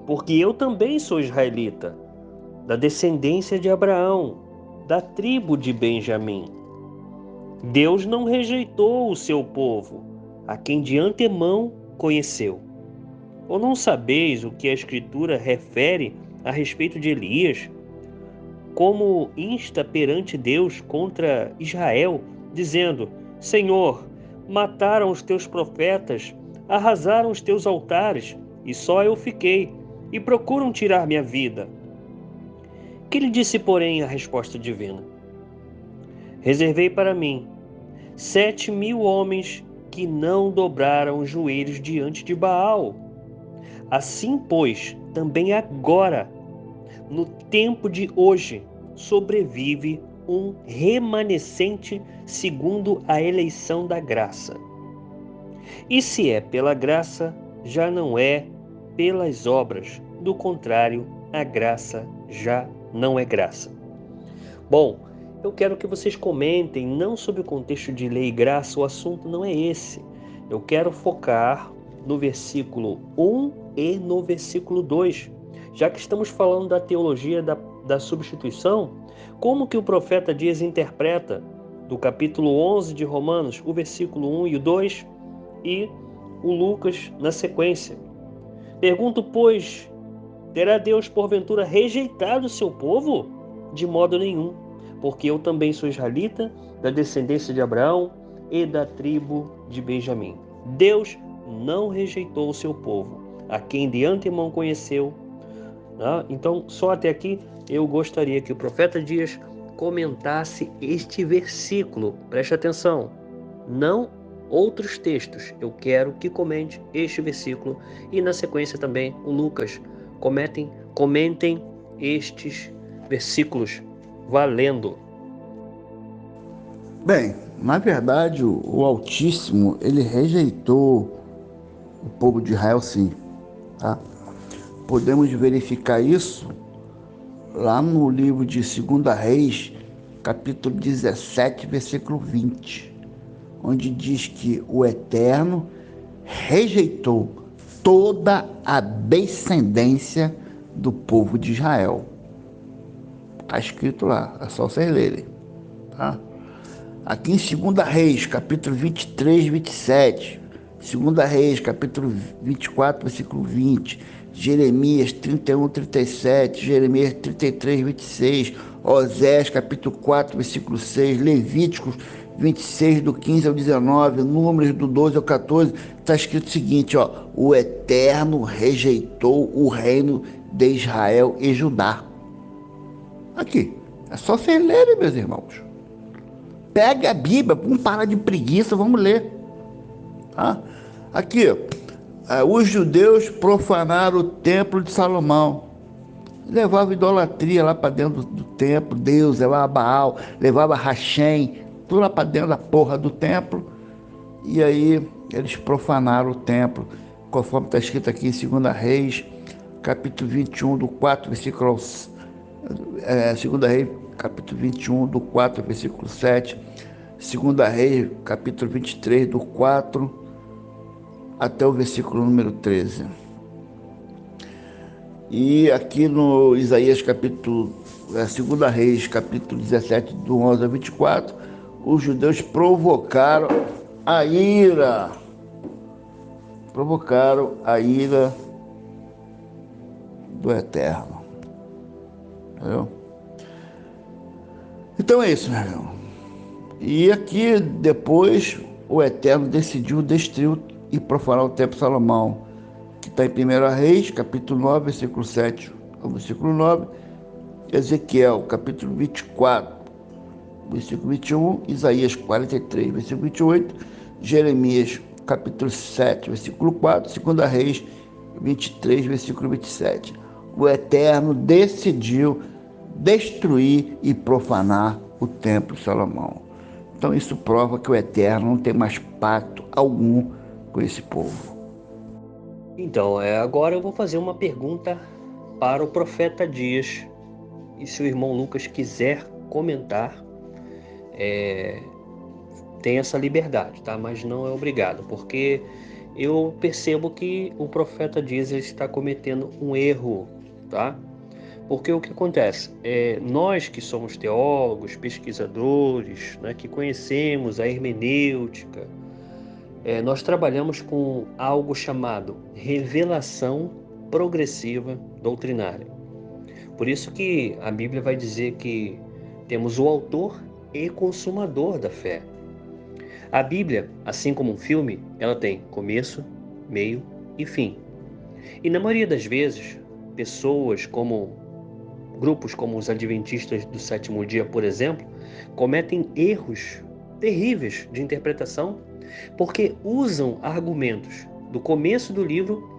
porque eu também sou israelita, da descendência de Abraão, da tribo de Benjamim. Deus não rejeitou o seu povo, a quem de antemão conheceu. Ou não sabeis o que a Escritura refere a respeito de Elias, como insta perante Deus contra Israel, dizendo: Senhor, mataram os teus profetas, arrasaram os teus altares, e só eu fiquei, e procuram tirar minha vida. Que lhe disse, porém, a resposta divina? Reservei para mim 7.000 homens que não dobraram os joelhos diante de Baal. Assim, pois, também agora, no tempo de hoje, sobrevive um remanescente segundo a eleição da graça. E se é pela graça, já não é pelas obras. Do contrário, a graça já não é graça. Bom, eu quero que vocês comentem, não sobre o contexto de lei e graça, o assunto não é esse. Eu quero focar no versículo 1 e no versículo 2. Já que estamos falando da teologia da substituição, como que o profeta Dias interpreta do capítulo 11 de Romanos, o versículo 1 e o 2, e o Lucas na sequência. Pergunto, pois, terá Deus porventura rejeitado o seu povo? De modo nenhum, porque eu também sou israelita, da descendência de Abraão e da tribo de Benjamim. Deus não rejeitou o seu povo, a quem de antemão conheceu. Então, só até aqui, eu gostaria que o profeta Dias comentasse este versículo. Preste atenção, não outros textos. Eu quero que comente este versículo e na sequência também o Lucas. Comentem estes versículos valendo. Bem, na verdade, o Altíssimo, ele rejeitou o povo de Israel, sim, tá? Podemos verificar isso lá no livro de 2 Reis, capítulo 17, versículo 20, onde diz que o Eterno rejeitou toda a descendência do povo de Israel. Está escrito lá, é só vocês lerem. Tá? Aqui em 2 Reis, capítulo 23, 27. 2 Reis, capítulo 24, versículo 20. Jeremias 31, 37. Jeremias 33, 26. Osés, capítulo 4, versículo 6. Levíticos 26, do 15 ao 19. Números do 12 ao 14. Está escrito o seguinte, ó. O Eterno rejeitou o reino de Israel e Judá. Aqui. É só vocês lerem, meus irmãos. Pega a Bíblia, vamos parar de preguiça, vamos ler. Tá? Aqui, os judeus profanaram o templo de Salomão. Levavam idolatria lá para dentro do templo, Deus, levava Baal, levava Rachem, tudo lá para dentro da porra do templo. E aí eles profanaram o templo, conforme está escrito aqui em 2 Reis, capítulo 21, do 4, versículo 2 Reis, capítulo 21, do 4, versículo 7. 2 Reis, capítulo 23, do 4 até o versículo número 13. E aqui no Isaías, capítulo 2 Reis, capítulo 17, do 11 ao 24, os judeus provocaram a ira do Eterno. Entendeu? Então é isso, meu irmão. E aqui depois o Eterno decidiu destruir e profanar o templo de Salomão, que está em 1 Reis, capítulo 9, versículo 7 ao versículo 9, Ezequiel, capítulo 24, versículo 21, Isaías 43, versículo 28, Jeremias, capítulo 7, versículo 4, 2 Reis 23, versículo 27. O Eterno decidiu destruir e profanar o templo de Salomão. Então isso prova que o Eterno não tem mais pacto algum com esse povo. Então, agora eu vou fazer uma pergunta para o profeta Dias. E se o irmão Lucas quiser comentar, tem essa liberdade, tá? Mas não é obrigado, porque eu percebo que o profeta Dias está cometendo um erro, tá? Porque o que acontece? Nós que somos teólogos, pesquisadores, né, que conhecemos a hermenêutica, nós trabalhamos com algo chamado revelação progressiva doutrinária. Por isso que a Bíblia vai dizer que temos o autor e consumador da fé. A Bíblia, assim como um filme, ela tem começo, meio e fim. E na maioria das vezes, grupos como os Adventistas do Sétimo Dia, por exemplo, cometem erros terríveis de interpretação porque usam argumentos do começo do livro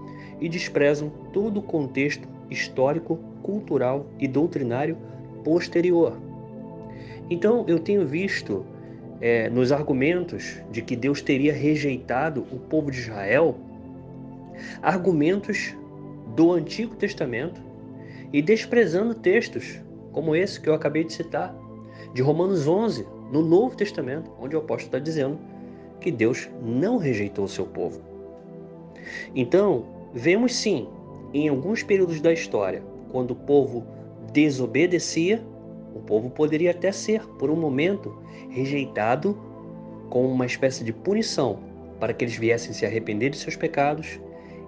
e desprezam todo o contexto histórico, cultural e doutrinário posterior. Então, eu tenho visto nos argumentos de que Deus teria rejeitado o povo de Israel, argumentos do Antigo Testamento e desprezando textos como esse que eu acabei de citar, de Romanos 11, no Novo Testamento, onde o apóstolo está dizendo que Deus não rejeitou o seu povo. Então, vemos sim, em alguns períodos da história, quando o povo desobedecia, o povo poderia até ser, por um momento, rejeitado com uma espécie de punição, para que eles viessem se arrepender de seus pecados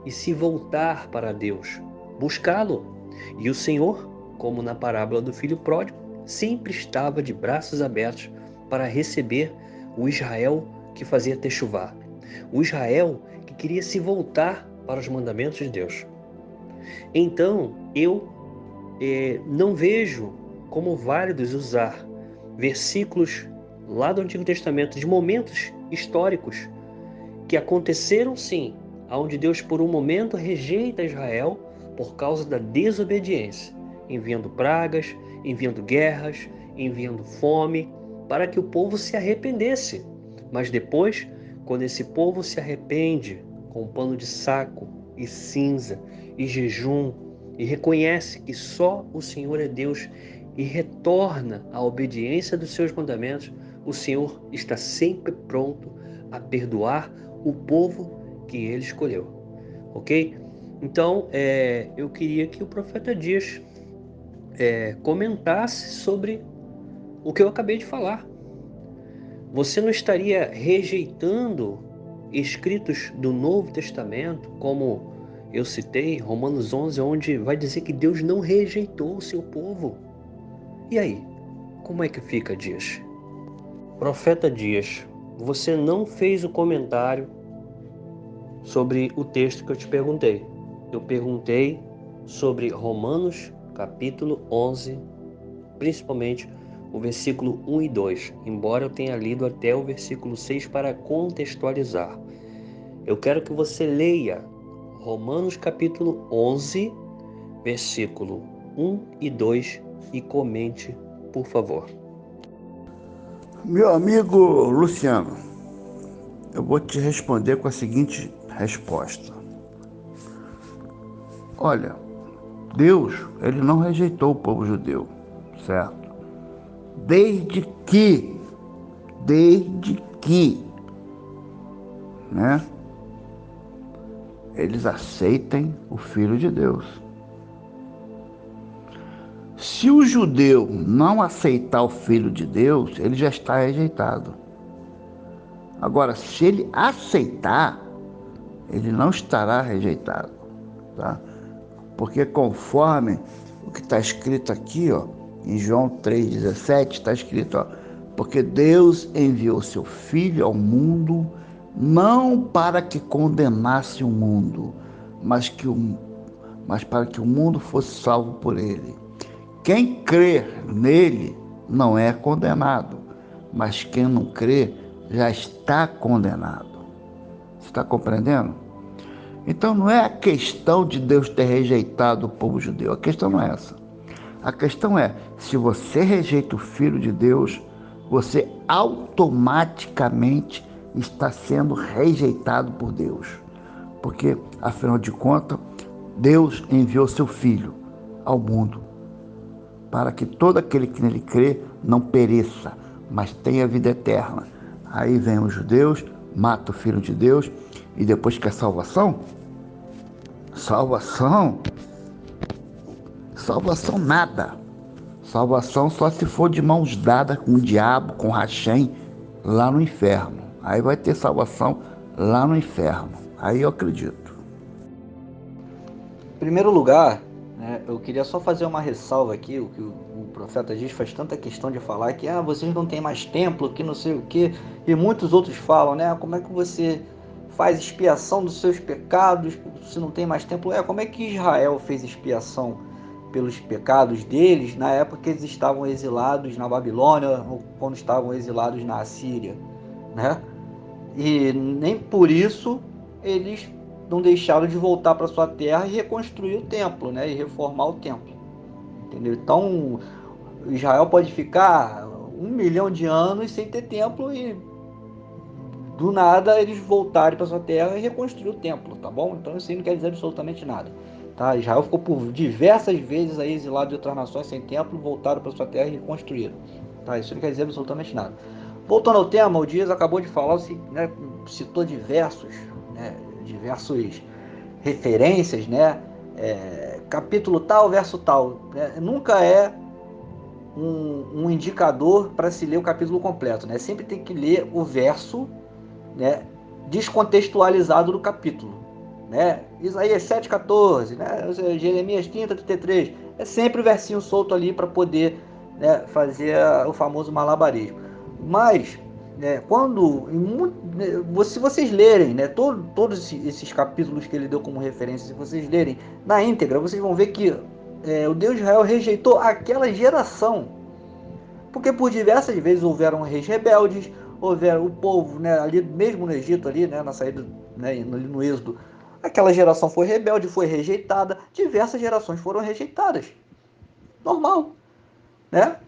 e se voltar para Deus, buscá-lo. E o Senhor, como na parábola do filho pródigo, sempre estava de braços abertos para receber o Israel que fazia techuvá, o Israel que queria se voltar para os mandamentos de Deus. Então, eu não vejo como válidos usar versículos lá do Antigo Testamento de momentos históricos que aconteceram sim, onde Deus por um momento rejeita Israel por causa da desobediência, enviando pragas, enviando guerras, enviando fome, para que o povo se arrependesse. Mas depois, quando esse povo se arrepende com um pano de saco e cinza e jejum, e reconhece que só o Senhor é Deus e retorna à obediência dos seus mandamentos, o Senhor está sempre pronto a perdoar o povo que ele escolheu, ok? Então, eu queria que o profeta Dias comentasse sobre o que eu acabei de falar. Você não estaria rejeitando escritos do Novo Testamento, como eu citei, Romanos 11, onde vai dizer que Deus não rejeitou o seu povo? E aí, como é que fica, Dias? Profeta Dias, você não fez o comentário sobre o texto que eu te perguntei. Eu perguntei sobre Romanos capítulo 11, principalmente o versículo 1 e 2, embora eu tenha lido até o versículo 6 para contextualizar. Eu quero que você leia Romanos capítulo 11, versículo 1 e 2 e comente, por favor. Meu amigo Luciano, eu vou te responder com a seguinte resposta. Olha, Deus, ele não rejeitou o povo judeu, certo? Desde que, né, eles aceitem o Filho de Deus. Se o judeu não aceitar o Filho de Deus, ele já está rejeitado. Agora, se ele aceitar, ele não estará rejeitado, tá? Porque conforme o que está escrito aqui, ó, em João 3,17, está escrito, ó, porque Deus enviou seu Filho ao mundo, não para que condenasse o mundo, mas para que o mundo fosse salvo por ele. Quem crê nele não é condenado, mas quem não crê já está condenado. Você está compreendendo? Então não é a questão de Deus ter rejeitado o povo judeu, a questão não é essa. A questão é, se você rejeita o Filho de Deus, você automaticamente está sendo rejeitado por Deus. Porque, afinal de contas, Deus enviou seu Filho ao mundo para que todo aquele que nele crê não pereça, mas tenha vida eterna. Aí vem os judeus, mata o Filho de Deus, e depois quer salvação? Salvação nada. Salvação só se for de mãos dadas com o diabo, com Rachem, lá no inferno. Aí vai ter salvação lá no inferno. Aí eu acredito. Em primeiro lugar, né, eu queria só fazer uma ressalva aqui, o que o profeta Dias faz tanta questão de falar que vocês não têm mais templo, que não sei o que, e muitos outros falam, né? Como é que você faz expiação dos seus pecados se não tem mais templo? Como é que Israel fez expiação pelos pecados deles na época que eles estavam exilados na Babilônia ou quando estavam exilados na Assíria, né? E nem por isso eles não deixaram de voltar para sua terra e reconstruir o templo, né? E reformar o templo, entendeu? Então Israel pode ficar 1 milhão de anos sem ter templo e do nada eles voltarem para sua terra e reconstruir o templo, tá bom? Então isso aí não quer dizer absolutamente nada, tá? Israel ficou por diversas vezes aí exilado de outras nações sem templo, voltaram para sua terra e reconstruíram, tá? Isso não quer dizer absolutamente nada. Voltando ao tema, o Dias acabou de falar, né, citou diversas referências, né? Capítulo tal, verso tal, né? Nunca é um indicador para se ler o capítulo completo, né? Sempre tem que ler o verso, né, descontextualizado do capítulo, né? Isaías 7,14, né? Jeremias 30:33, é sempre o versinho solto ali para poder, né, fazer o famoso malabarismo. Mas, né, se vocês lerem, né, todos esses capítulos que ele deu como referência, se vocês lerem na íntegra, vocês vão ver que o Deus de Israel rejeitou aquela geração, porque por diversas vezes houveram reis rebeldes, houveram o povo, né, ali mesmo no Egito, ali, né, na saída, né, no Êxodo, aquela geração foi rebelde, foi rejeitada, diversas gerações foram rejeitadas, normal, né?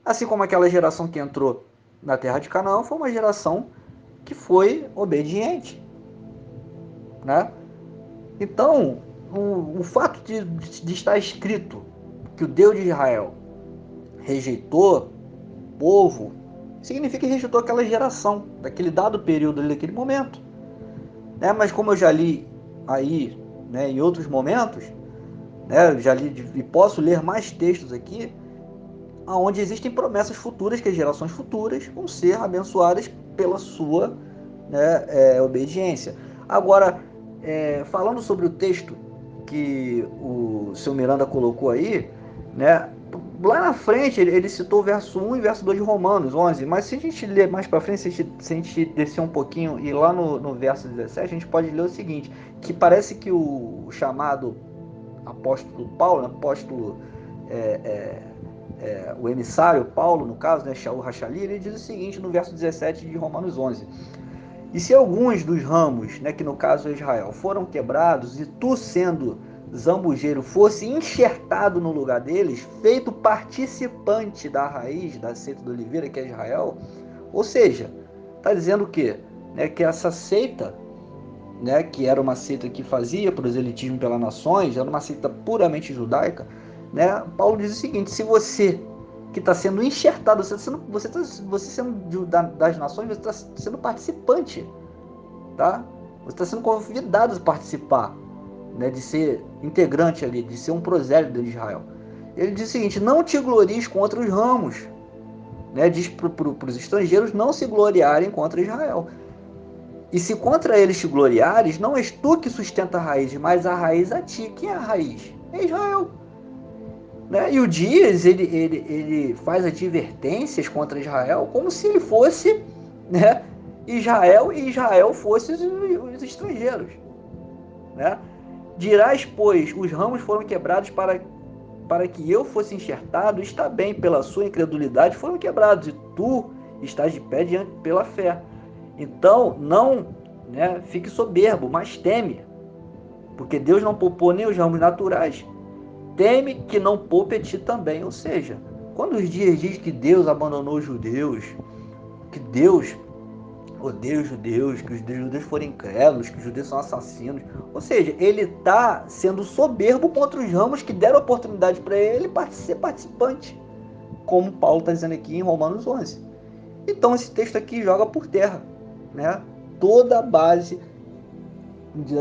Assim como aquela geração que entrou na terra de Canaã foi uma geração que foi obediente, né? Então, o fato de estar escrito que o Deus de Israel rejeitou o povo, significa que rejeitou aquela geração, daquele dado período ali, daquele momento. Né? Mas como eu já li aí, né, em outros momentos, né, já li e posso ler mais textos aqui, onde existem promessas futuras, que as gerações futuras vão ser abençoadas pela sua, né, obediência. Agora, falando sobre o texto que o seu Miranda colocou aí, né, lá na frente ele citou o verso 1 e verso 2 de Romanos 11, mas se a gente ler mais para frente, se a gente descer um pouquinho e lá no verso 17, a gente pode ler o seguinte, que parece que o chamado apóstolo Paulo, apóstolo o emissário Paulo, no caso, né, Shaul Rachali, ele diz o seguinte no verso 17 de Romanos 11: e se alguns dos ramos, né, que no caso é Israel, foram quebrados, e tu, sendo zambujeiro, fosse enxertado no lugar deles, feito participante da raiz da seita da oliveira, que é Israel, ou seja, está dizendo o quê? Né, que essa seita, né, que era uma seita que fazia proselitismo pelas nações, era uma seita puramente judaica, né, Paulo diz o seguinte: se você que está sendo enxertado, você sendo das nações, você está sendo participante, tá? Você está sendo convidado a participar, né, de ser integrante ali, de ser um prosélito de Israel. Ele diz o seguinte: não te glories contra os ramos, né? Diz para os estrangeiros não se gloriarem contra Israel. E se contra eles te gloriares, não és tu que sustenta a raiz, mas a raiz a ti. Quem é a raiz? É Israel. Né? E o Dias, ele faz advertências contra Israel como se ele fosse, né, Israel e Israel fosse os estrangeiros. Né? Dirás, pois, os ramos foram quebrados para que eu fosse enxertado, está bem, pela sua incredulidade foram quebrados, e tu estás de pé diante pela fé. Então, não, né, fique soberbo, mas teme, porque Deus não poupou nem os ramos naturais, teme que não poupe a ti também. Ou seja, quando os dias diz que Deus abandonou os judeus, que Deus odeia os judeus, que os judeus foram incrédulos, que os judeus são assassinos, ou seja, ele está sendo soberbo contra os ramos que deram oportunidade para ele ser participante, como Paulo está dizendo aqui em Romanos 11. Então esse texto aqui joga por terra, né, toda a base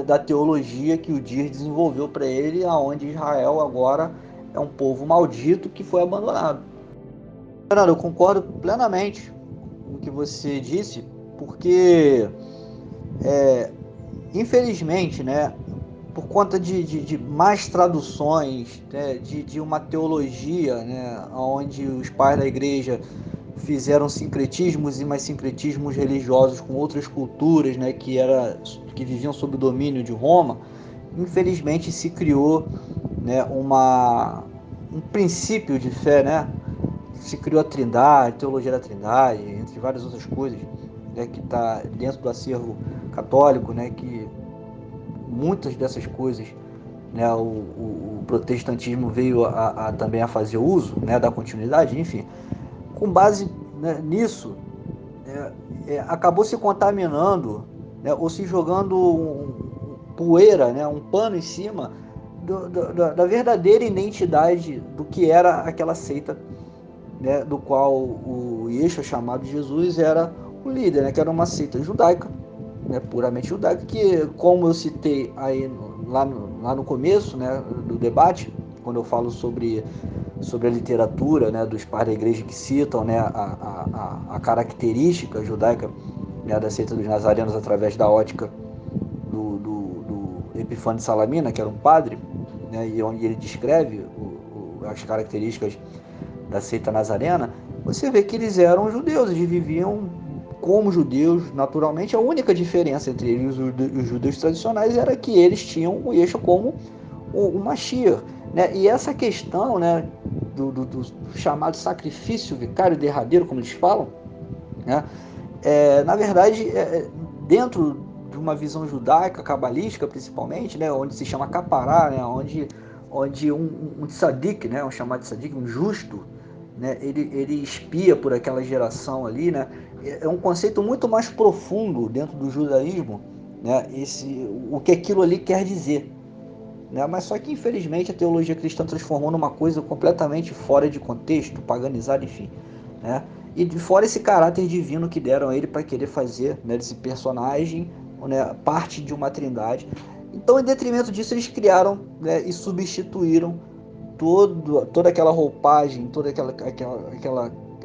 da teologia que o Dias desenvolveu para ele, aonde Israel agora é um povo maldito que foi abandonado. Fernando, eu concordo plenamente com o que você disse, porque infelizmente, né, por conta de mais traduções, né, de uma teologia, né, onde os pais da igreja fizeram sincretismos e mais sincretismos religiosos com outras culturas, né, que viviam sob o domínio de Roma, infelizmente se criou, né, um princípio de fé, né, se criou a Trindade, a teologia da Trindade, entre várias outras coisas, né, que está dentro do acervo católico, né, que muitas dessas coisas, né, o protestantismo veio também a fazer uso, né, da continuidade, enfim. Com base, né, nisso, acabou se contaminando, né, ou se jogando poeira, né, um pano em cima da verdadeira identidade do que era aquela seita, né, do qual o Yeshua, chamado Jesus, era o líder, né, que era uma seita judaica, né, puramente judaica, que, como eu citei aí lá no começo, né, do debate, quando eu falo sobre a literatura, né, dos pais da igreja que citam, né, a característica judaica, né, da seita dos nazarenos através da ótica do Epifânio de Salamina, que era um padre, né, e onde ele descreve as características da seita nazarena, você vê que eles eram judeus, eles viviam como judeus naturalmente. A única diferença entre eles e os judeus tradicionais era que eles tinham o Yeshua como o Mashiach, né? E essa questão, né, do chamado sacrifício vicário derradeiro, como eles falam, né, na verdade, dentro de uma visão judaica, cabalística principalmente, né, onde se chama capará, né, onde um tzadik, né, um chamado tzadik, um justo, né, ele expia por aquela geração ali, né, é um conceito muito mais profundo dentro do judaísmo, né, o que aquilo ali quer dizer, né, mas só que infelizmente a teologia cristã transformou numa coisa completamente fora de contexto, paganizada, enfim, né, E de fora esse caráter divino que deram a ele para querer fazer, né, desse personagem, né, parte de uma trindade. Então, em detrimento disso, eles criaram, né, e substituíram toda aquela roupagem,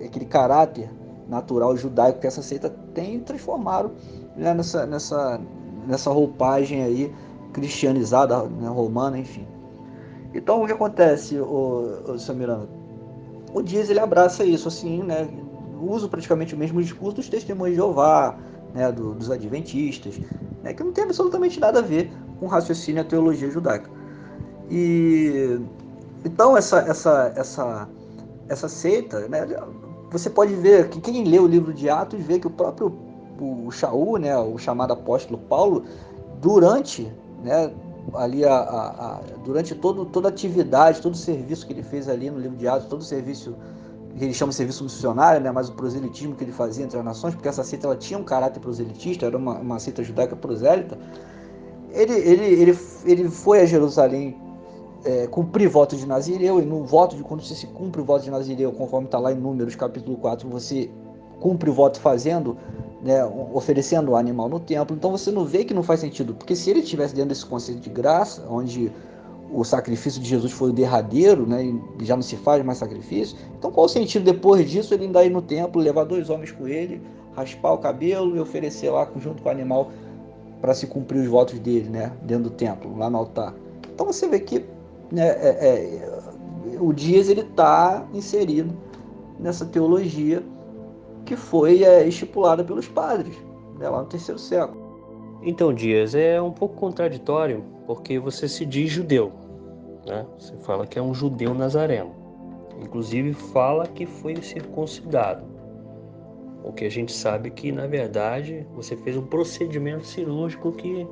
aquele caráter natural judaico que essa seita tem, e transformaram, né, nessa roupagem aí cristianizada, né, romana, enfim. Então, o que acontece, o seu Miranda? O Dias ele abraça isso, assim, né? Usa praticamente o mesmo discurso dos testemunhos de Jeová, né? Dos adventistas, né? Que não tem absolutamente nada a ver com o raciocínio e a teologia judaica. E então essa seita, né? Você pode ver que quem lê o livro de Atos vê que o próprio o Shaul, né? O chamado apóstolo Paulo, durante, né? Ali durante toda a atividade, todo o serviço que ele fez ali no livro de Atos, todo o serviço que ele chama de serviço missionário, né, mas o proselitismo que ele fazia entre as nações, porque essa seita ela tinha um caráter proselitista, era uma seita judaica prosélita. Ele foi a Jerusalém cumprir voto de Nazireu, e no voto de quando você se cumpre o voto de Nazireu, conforme está lá em Números capítulo 4, você cumpre o voto fazendo, né, oferecendo o animal no templo. Então você não vê que não faz sentido, porque se ele estivesse dentro desse conceito de graça, onde o sacrifício de Jesus foi o derradeiro, né, e já não se faz mais sacrifício, então qual o sentido depois disso ele ainda ir no templo, levar 2 homens com ele, raspar o cabelo e oferecer lá junto com o animal para se cumprir os votos dele, né, dentro do templo, lá no altar? Então você vê que, né, o Dias ele está inserido nessa teologia que foi estipulada pelos padres, né, lá no 3º século. Então, Dias, é um pouco contraditório, porque você se diz judeu, né? Você fala que é um judeu nazareno. Inclusive fala que foi circuncidado. O que a gente sabe que, na verdade, você fez um procedimento cirúrgico que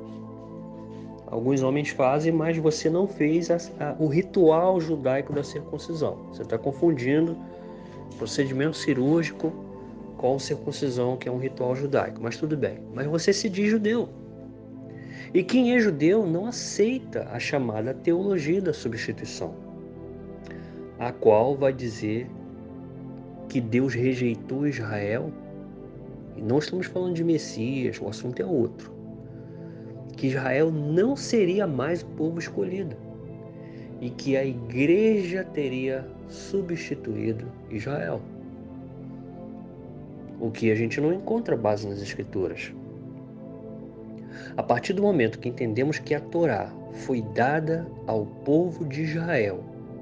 alguns homens fazem, mas você não fez o ritual judaico da circuncisão. Você está confundindo procedimento cirúrgico com circuncisão, que é um ritual judaico. Mas tudo bem. Mas você se diz judeu. E quem é judeu não aceita a chamada teologia da substituição, a qual vai dizer que Deus rejeitou Israel. E não estamos falando de Messias, o assunto é outro. Que Israel não seria mais o povo escolhido e que a igreja teria substituído Israel. O que a gente não encontra base nas escrituras. A partir do momento que entendemos que a Torá foi dada ao povo de Israel,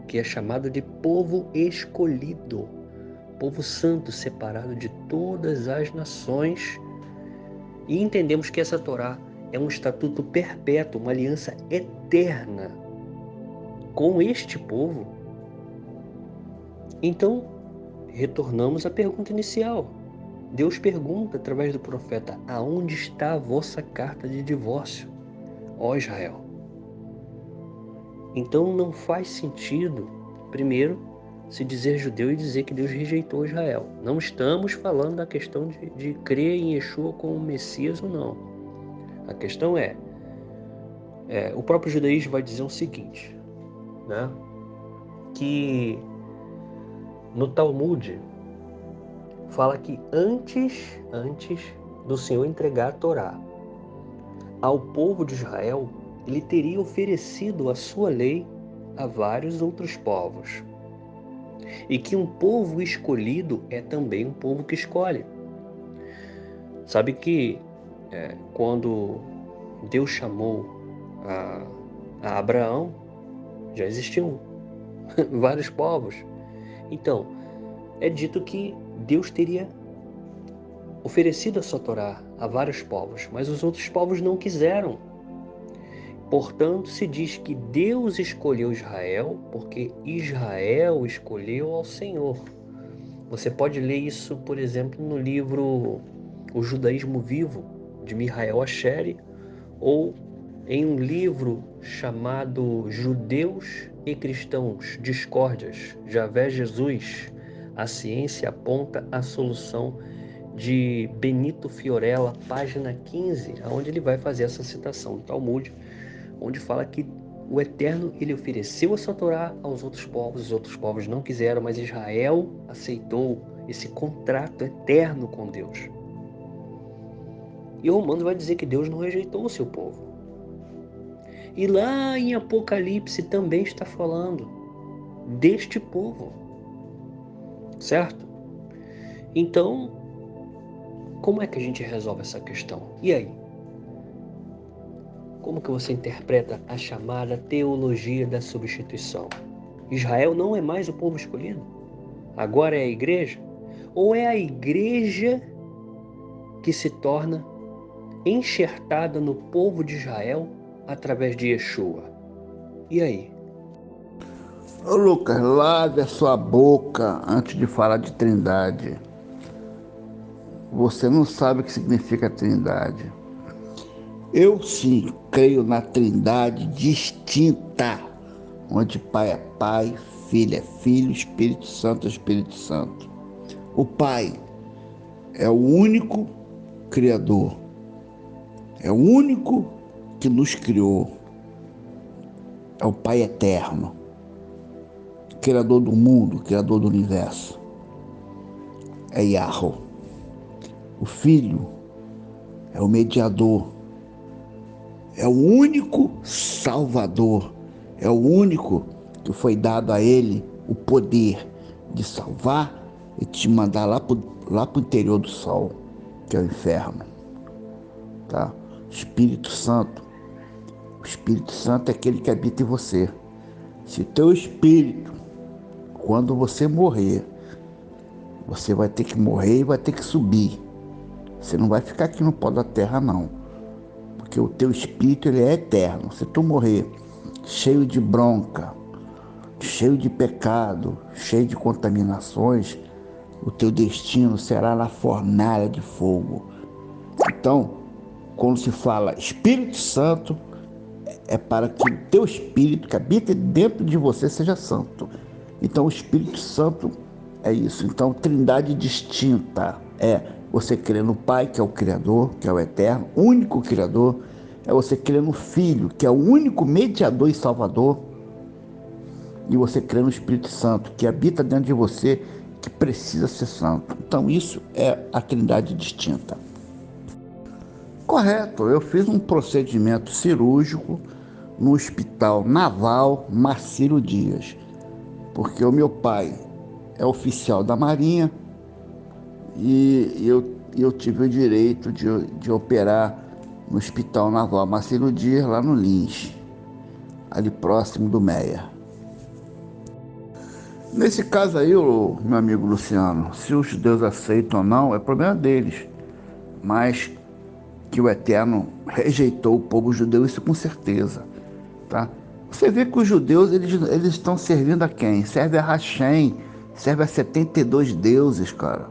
que é chamado de povo escolhido, povo santo, separado de todas as nações, e entendemos que essa Torá é um estatuto perpétuo, uma aliança eterna com este povo, então retornamos à pergunta inicial. Deus pergunta através do profeta: aonde está a vossa carta de divórcio, ó Israel? Então não faz sentido, primeiro, se dizer judeu e dizer que Deus rejeitou Israel. Não estamos falando da questão de crer em Yeshua como Messias ou não. A questão o próprio judaísmo vai dizer o seguinte, né? Que no Talmud fala que antes do Senhor entregar a Torá ao povo de Israel, ele teria oferecido a sua lei a vários outros povos. E que um povo escolhido é também um povo que escolhe. Sabe que quando Deus chamou a Abraão, já existiam vários povos. Então, é dito que Deus teria oferecido a sua Torá a vários povos, mas os outros povos não quiseram. Portanto, se diz que Deus escolheu Israel porque Israel escolheu ao Senhor. Você pode ler isso, por exemplo, no livro O Judaísmo Vivo, de Mihael Asheri, ou em um livro chamado Judeus e Cristãos, Discórdias, Javé Jesus, a ciência aponta a solução, de Benito Fiorella, página 15, onde ele vai fazer essa citação do Talmud, onde fala que o Eterno ele ofereceu a sua Torá aos outros povos, os outros povos não quiseram, mas Israel aceitou esse contrato eterno com Deus. E Romanos vai dizer que Deus não rejeitou o seu povo. E lá em Apocalipse também está falando deste povo, certo? Então, como é que a gente resolve essa questão? E aí? Como que você interpreta a chamada teologia da substituição? Israel não é mais o povo escolhido? Agora é a igreja? Ou é a igreja que se torna enxertada no povo de Israel através de Yeshua? E aí? Ô Lucas, lave a sua boca antes de falar de Trindade. Você não sabe o que significa Trindade. Eu sim creio na Trindade distinta, onde Pai é Pai, Filho é Filho, Espírito Santo é Espírito Santo. O Pai é o único Criador, é o único que nos criou, é o Pai eterno, Criador do mundo, Criador do universo, é Yahweh. O Filho é o mediador, é o único Salvador, é o único que foi dado a ele o poder de salvar e te mandar lá para o interior do sol, que é o inferno. Tá? Espírito Santo. O Espírito Santo é aquele que habita em você. Se teu espírito, quando você morrer, você vai ter que morrer e vai ter que subir. Você não vai ficar aqui no pó da terra, não. Porque o teu espírito, ele é eterno. Se tu morrer cheio de bronca, cheio de pecado, cheio de contaminações, o teu destino será na fornalha de fogo. Então, quando se fala Espírito Santo, é para que o teu espírito que habita dentro de você seja santo. Então, o Espírito Santo é isso. Então, trindade distinta é você crer no Pai, que é o Criador, que é o Eterno, único Criador. É você crer no Filho, que é o único mediador e Salvador. E você crer no Espírito Santo, que habita dentro de você, que precisa ser santo. Então, isso é a trindade distinta. Correto, eu fiz um procedimento cirúrgico no Hospital Naval Marcílio Dias, porque o meu pai é oficial da Marinha e eu tive o direito de operar no Hospital Naval Marcílio Dias, lá no Lins, ali próximo do Meia. Nesse caso aí, meu amigo Luciano, se os judeus aceitam ou não, é problema deles, mas que o Eterno rejeitou o povo judeu, isso com certeza, tá? Você vê que os judeus, eles estão servindo a quem? Serve a Hashem, serve a 72 deuses, cara.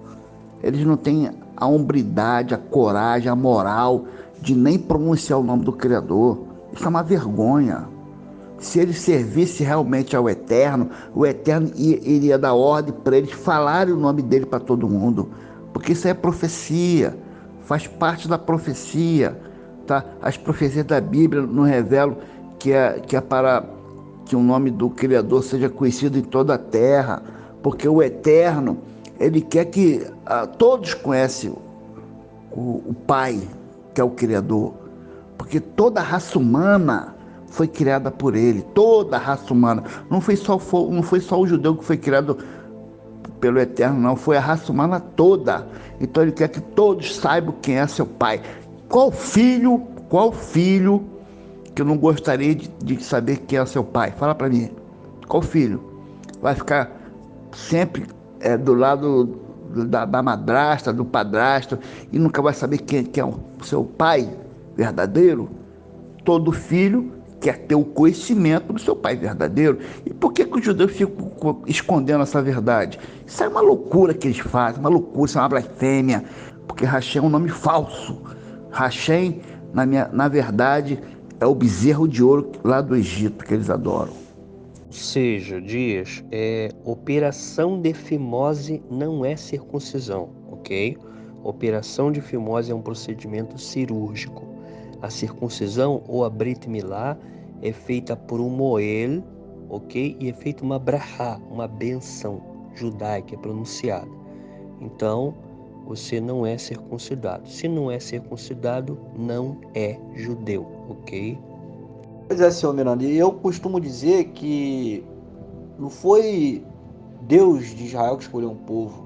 Eles não têm a hombridade, a coragem, a moral de nem pronunciar o nome do Criador. Isso é uma vergonha. Se eles servissem realmente ao Eterno, o Eterno iria dar ordem para eles falarem o nome dele para todo mundo, porque isso é profecia, faz parte da profecia, tá? As profecias da Bíblia nos revelam que é para que o nome do Criador seja conhecido em toda a terra, porque o Eterno, ele quer que todos conhecem o Pai, que é o Criador, porque toda a raça humana foi criada por ele, toda a raça humana. Não foi só o judeu que foi criado pelo Eterno, não, foi a raça humana toda. Então ele quer que todos saibam quem é seu pai. Qual filho que eu não gostaria de saber quem é seu pai? Fala para mim. Qual filho vai ficar sempre do lado da madrasta, do padrasto, e nunca vai saber quem é o seu pai verdadeiro? Todo filho quer ter o conhecimento do seu pai verdadeiro. E por que os judeus ficam escondendo essa verdade? Isso é uma loucura que eles fazem, uma loucura, isso é uma blasfêmia, porque Hashem é um nome falso. Hashem, na verdade, é o bezerro de ouro lá do Egito, que eles adoram. Ou seja, Dias, operação de fimose não é circuncisão, ok? Operação de fimose é um procedimento cirúrgico. A circuncisão ou a Brit Milá é feita por um moel, ok? E é feita uma brahá, uma benção judaica pronunciada. Então, você não é circuncidado. Se não é circuncidado, não é judeu, ok? Pois é, senhor Miranda, e eu costumo dizer que não foi Deus de Israel que escolheu um povo,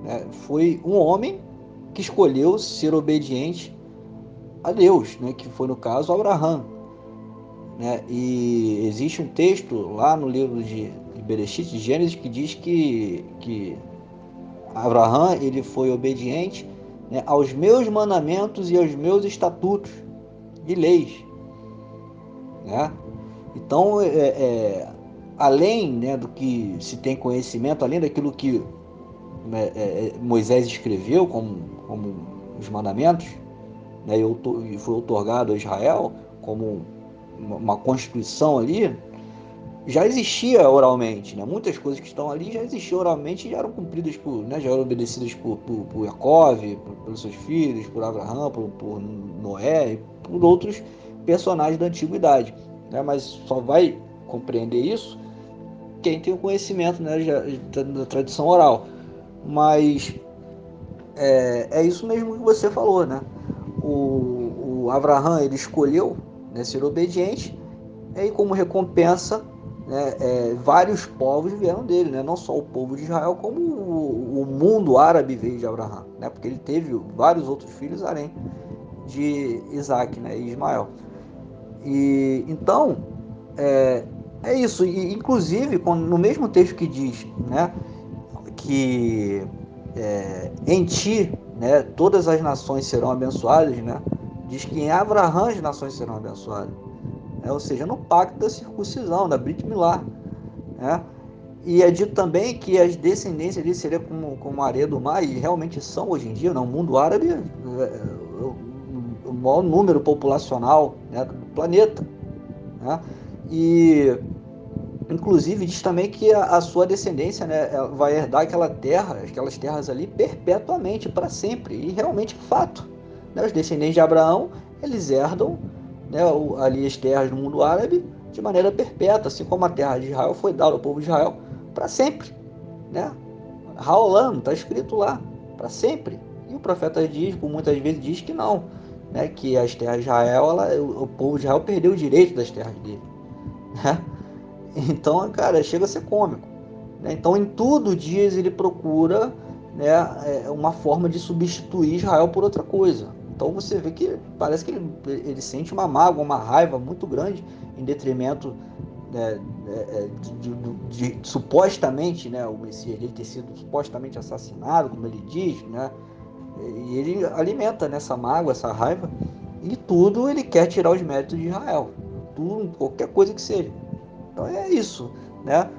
né? Foi um homem que escolheu ser obediente a Deus, né? Que foi, no caso, Abraão, né? E existe um texto lá no livro de Bereshit, de Gênesis, que diz que Abraão ele foi obediente, né, aos meus mandamentos e aos meus estatutos e leis, né? Então, além, né, do que se tem conhecimento, além daquilo que Moisés escreveu como os mandamentos, né, e foi outorgado a Israel como uma constituição ali, já existia oralmente, né? Muitas coisas que estão ali já existiam oralmente e já eram cumpridas né? Já eram obedecidas por Jacó, pelos seus filhos, por Abraão, por Noé e por outros personagens da antiguidade, né? Mas só vai compreender isso quem tem o conhecimento, né, da tradição oral. Mas é isso mesmo que você falou, né? O Abraão ele escolheu, né, ser obediente, e como recompensa, né, vários povos vieram dele, né? Não só o povo de Israel, como o mundo árabe veio de Abraão, né? Porque ele teve vários outros filhos além de Isaac, né, e Ismael. E então é isso. E inclusive no mesmo texto que diz, né, que em ti, né, todas as nações serão abençoadas, né? Diz que em Abraão as nações serão abençoadas. Ou seja, no pacto da circuncisão, da Brit Milá, né? E é dito também que as descendências dele seriam como a areia do mar, e realmente são hoje em dia, no mundo árabe, o maior número populacional, né, do planeta, né? E inclusive diz também que a sua descendência, né, vai herdar aquelas terras ali perpetuamente, para sempre, e realmente é fato, né? Os descendentes de Abraão, eles herdam, né, ali as terras do mundo árabe de maneira perpétua, assim como a terra de Israel foi dada ao povo de Israel para sempre, né? Haolam, está escrito lá, para sempre. E o profeta diz, por muitas vezes diz que não, né, que as terras de Israel, o povo de Israel perdeu o direito das terras dele, né? Então, cara, chega a ser cômico, né? Então, em tudo Dias ele procura, né, uma forma de substituir Israel por outra coisa. Então você vê que parece que ele sente uma mágoa, uma raiva muito grande em detrimento, né, supostamente, né, o Messias ele ter sido supostamente assassinado, como ele diz, né? E ele alimenta nessa mágoa, essa raiva, e tudo ele quer tirar os méritos de Israel, tudo, qualquer coisa que seja. Então é isso, né?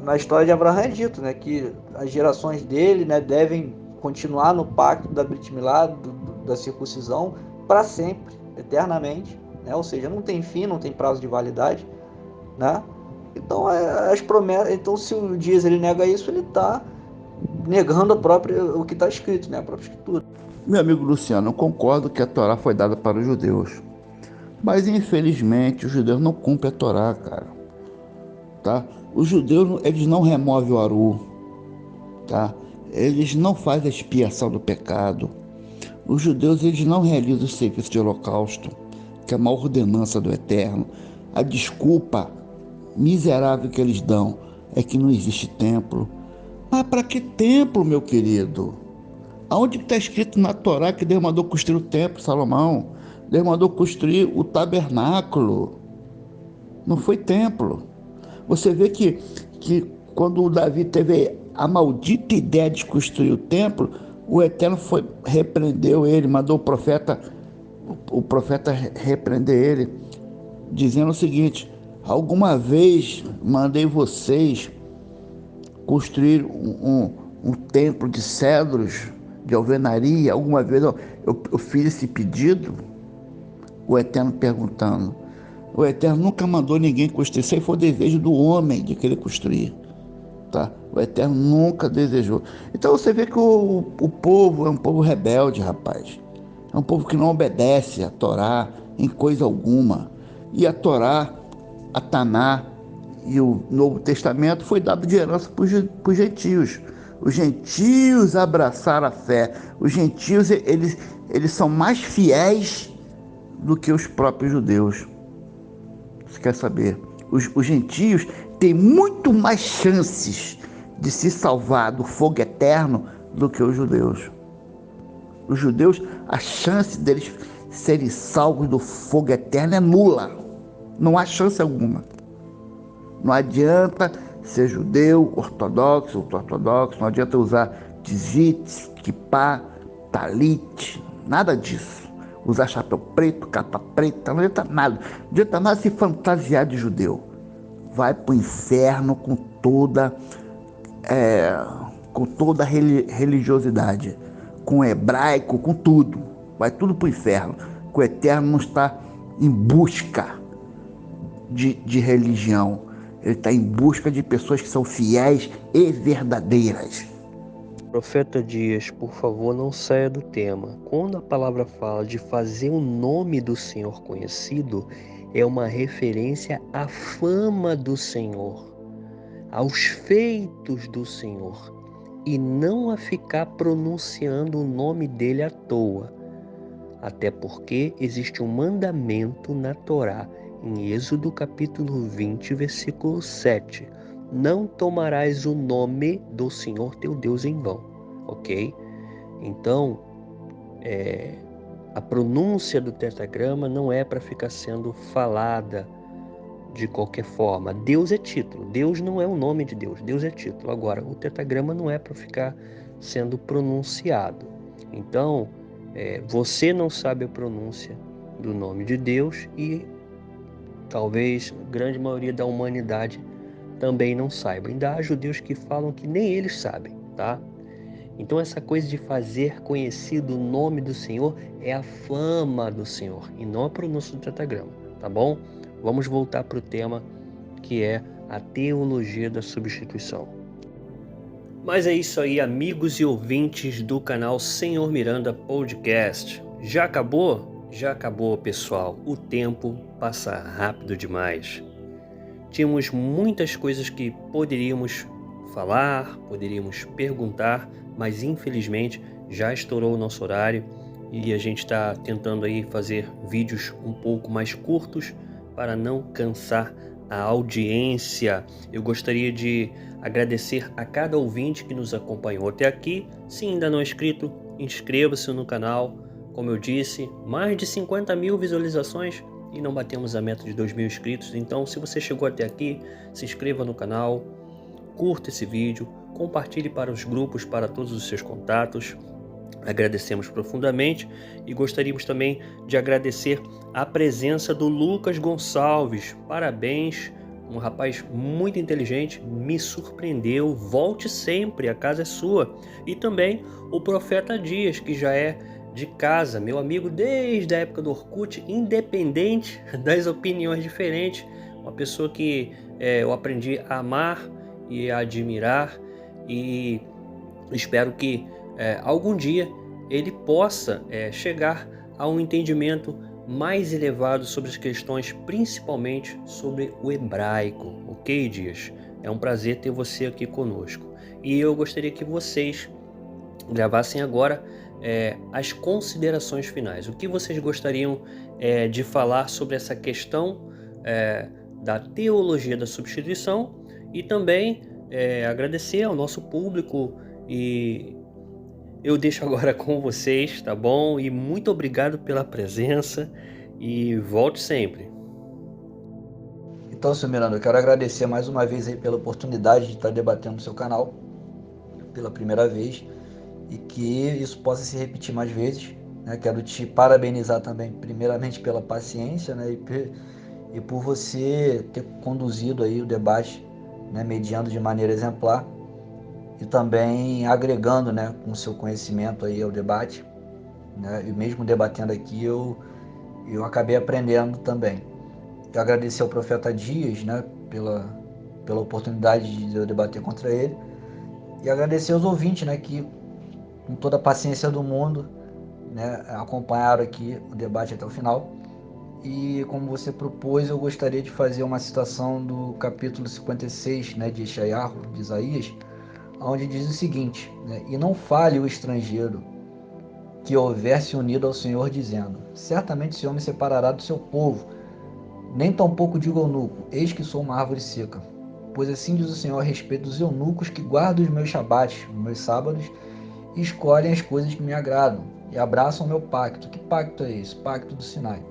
Na história de Abraão é dito, né, que as gerações dele, né, devem continuar no pacto da Brit Milá, da circuncisão, para sempre, eternamente, né? Ou seja, não tem fim, não tem prazo de validade, né? Então as promessas, então se o Dias ele nega isso, ele está negando o que está escrito, né, a própria escritura. Meu amigo Luciano, eu concordo que a Torá foi dada para os judeus, mas infelizmente os judeus não cumprem a Torá, cara, tá? Os judeus, eles não removem o aru, tá? Eles não fazem a expiação do pecado. Os judeus, eles não realizam o serviço de holocausto, que é uma ordenança do Eterno. A desculpa miserável que eles dão é que não existe templo. Mas para que templo, meu querido? Aonde está escrito na Torá que Deus mandou construir o templo, Salomão? Deus mandou construir o tabernáculo. Não foi templo. Você vê que quando Davi teve a maldita ideia de construir o templo, o Eterno repreendeu ele, mandou o profeta repreender ele, dizendo o seguinte: alguma vez mandei vocês construir um templo de cedros, de alvenaria, alguma vez eu fiz esse pedido? O Eterno perguntando. O Eterno nunca mandou ninguém construir, isso aí foi o desejo do homem de querer construir, tá? O Eterno nunca desejou. Então você vê que o povo é um povo rebelde, rapaz. É um povo que não obedece a Torá em coisa alguma. E a Torá, a Taná e o Novo Testamento foi dado de herança para os gentios. Os gentios abraçaram a fé. Os gentios, eles são mais fiéis do que os próprios judeus. Você quer saber? Os gentios têm muito mais chances de se salvar do fogo eterno do que os judeus. Os judeus, a chance deles serem salvos do fogo eterno é nula. Não há chance alguma. Não adianta ser judeu, ortodoxo, ultra-ortodoxo, não adianta usar tzitz, kippá, talit, nada disso. Usar chapéu preto, capa preta, não adianta nada. Não adianta nada se fantasiar de judeu. Vai para o inferno com toda religiosidade, com hebraico, com tudo. Vai tudo para o inferno. O Eterno não está em busca de religião. Ele está em busca de pessoas que são fiéis e verdadeiras. Profeta Dias, por favor, não saia do tema. Quando a palavra fala de fazer o nome do Senhor conhecido, é uma referência à fama do Senhor, aos feitos do Senhor, e não a ficar pronunciando o nome dele à toa. Até porque existe um mandamento na Torá, em Êxodo capítulo 20, versículo 7. Não tomarás o nome do Senhor teu Deus em vão, ok? Então, a pronúncia do tetragrama não é para ficar sendo falada de qualquer forma. Deus é título, Deus não é o nome de Deus, Deus é título. Agora, o tetragrama não é para ficar sendo pronunciado. Então, você não sabe a pronúncia do nome de Deus e talvez a grande maioria da humanidade também não saiba. Ainda há judeus que falam que nem eles sabem, tá? Então essa coisa de fazer conhecido o nome do Senhor é a fama do Senhor e não a pronúncia do tetragrama, tá bom? Vamos voltar para o tema que é a teologia da substituição. Mas é isso aí, amigos e ouvintes do canal Senhor Miranda Podcast. Já acabou? Já acabou, pessoal. O tempo passa rápido demais. Tínhamos muitas coisas que poderíamos falar, poderíamos perguntar, mas infelizmente já estourou o nosso horário e a gente está tentando aí fazer vídeos um pouco mais curtos para não cansar a audiência. Eu gostaria de agradecer a cada ouvinte que nos acompanhou até aqui. Se ainda não é inscrito, inscreva-se no canal. Como eu disse, mais de 50 mil visualizações e não batemos a meta de 2.000 inscritos. Então, se você chegou até aqui, se inscreva no canal, curta esse vídeo, compartilhe para os grupos, para todos os seus contatos. Agradecemos profundamente e gostaríamos também de agradecer a presença do Lucas Gonçalves. Parabéns, um rapaz muito inteligente, me surpreendeu. Volte sempre, a casa é sua. E também o Profeta Dias, que já é de casa, meu amigo desde a época do Orkut, independente das opiniões diferentes, uma pessoa que eu aprendi a amar e a admirar, e espero que algum dia ele possa chegar a um entendimento mais elevado sobre as questões, principalmente sobre o hebraico, ok, Dias? É um prazer ter você aqui conosco, e eu gostaria que vocês gravassem agora as considerações finais. O que vocês gostariam de falar sobre essa questão da teologia da substituição, e também agradecer ao nosso público, e eu deixo agora com vocês, tá bom? E muito obrigado pela presença e volte sempre. Então, senhor Miranda, eu quero agradecer mais uma vez aí pela oportunidade de estar debatendo no seu canal pela primeira vez, e que isso possa se repetir mais vezes, né? Quero te parabenizar também, primeiramente pela paciência, né? E por você ter conduzido aí o debate, né? Mediando de maneira exemplar e também agregando, né? Com o seu conhecimento aí ao debate, né? E mesmo debatendo aqui, eu acabei aprendendo também. Eu agradecer ao Profeta Dias, né? Pela oportunidade de eu debater contra ele, e agradecer aos ouvintes, né? Que com toda a paciência do mundo, né, acompanharam aqui o debate até o final. E como você propôs, eu gostaria de fazer uma citação do capítulo 56, né, de Yeshayahu, de Isaías, onde diz o seguinte, né? E não fale o estrangeiro que houver se unido ao Senhor, dizendo, certamente esse homem separará do seu povo, nem tampouco diga ao eunuco, eis que sou uma árvore seca. Pois assim diz o Senhor a respeito dos eunucos que guardam os meus shabates, os meus sábados, e escolhem as coisas que me agradam, e abraçam o meu pacto. Que pacto é esse? Pacto do Sinai.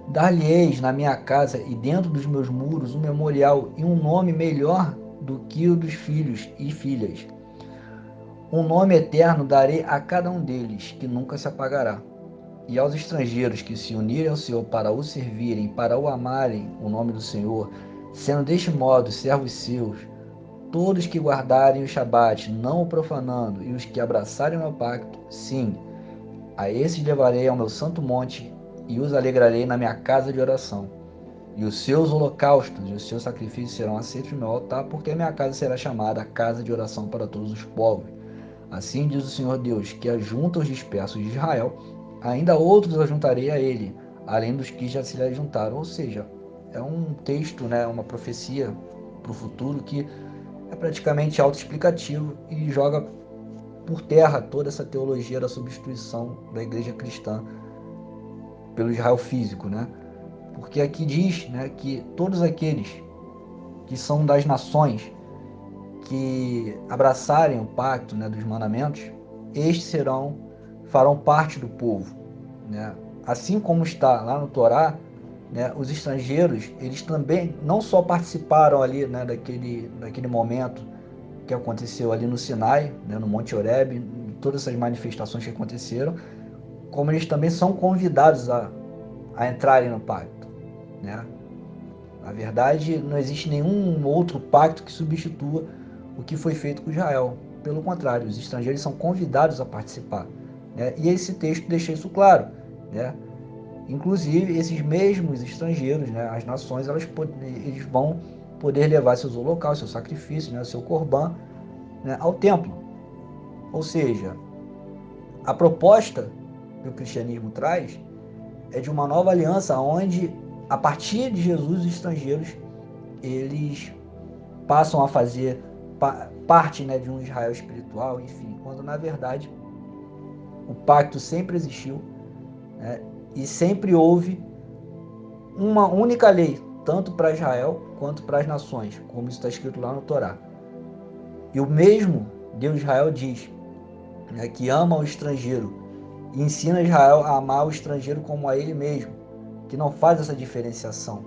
Dar-lhe-eis na minha casa e dentro dos meus muros um memorial e um nome melhor do que o dos filhos e filhas. Um nome eterno darei a cada um deles, que nunca se apagará. E aos estrangeiros que se unirem ao Senhor para o servirem, para o amarem o nome do Senhor, sendo deste modo servos seus, todos que guardarem o Shabat, não o profanando, e os que abraçarem o meu pacto, sim, a esses levarei ao meu santo monte e os alegrarei na minha casa de oração. E os seus holocaustos e os seus sacrifícios serão aceitos no meu altar, porque a minha casa será chamada casa de oração para todos os povos. Assim diz o Senhor Deus, que ajunta os dispersos de Israel, ainda outros ajuntarei a ele, além dos que já se lhe juntaram. Ou seja, é um texto, né, uma profecia para o futuro que é praticamente autoexplicativo e joga por terra toda essa teologia da substituição da igreja cristã pelo Israel físico, né? Porque aqui diz, né, que todos aqueles que são das nações que abraçarem o pacto, né, dos mandamentos, estes farão parte do povo, né? Assim como está lá no Torá, né, os estrangeiros, eles também não só participaram ali, né, daquele momento que aconteceu ali no Sinai, né, no Monte Horebe, todas essas manifestações que aconteceram, como eles também são convidados a entrarem no pacto, né? Na verdade, não existe nenhum outro pacto que substitua o que foi feito com Israel. Pelo contrário, os estrangeiros são convidados a participar, né? E esse texto deixa isso claro, né? Inclusive, esses mesmos estrangeiros, né, as nações, eles vão poder levar seus holocaustos, seus sacrifícios, né, seu corban, né, ao templo. Ou seja, a proposta que o cristianismo traz é de uma nova aliança onde, a partir de Jesus, os estrangeiros eles passam a fazer parte, né, de um Israel espiritual, enfim, quando na verdade o pacto sempre existiu, né, e sempre houve uma única lei, tanto para Israel quanto para as nações, como isso está escrito lá no Torá. E o mesmo Deus de Israel diz, né, que ama o estrangeiro e ensina Israel a amar o estrangeiro como a ele mesmo, que não faz essa diferenciação.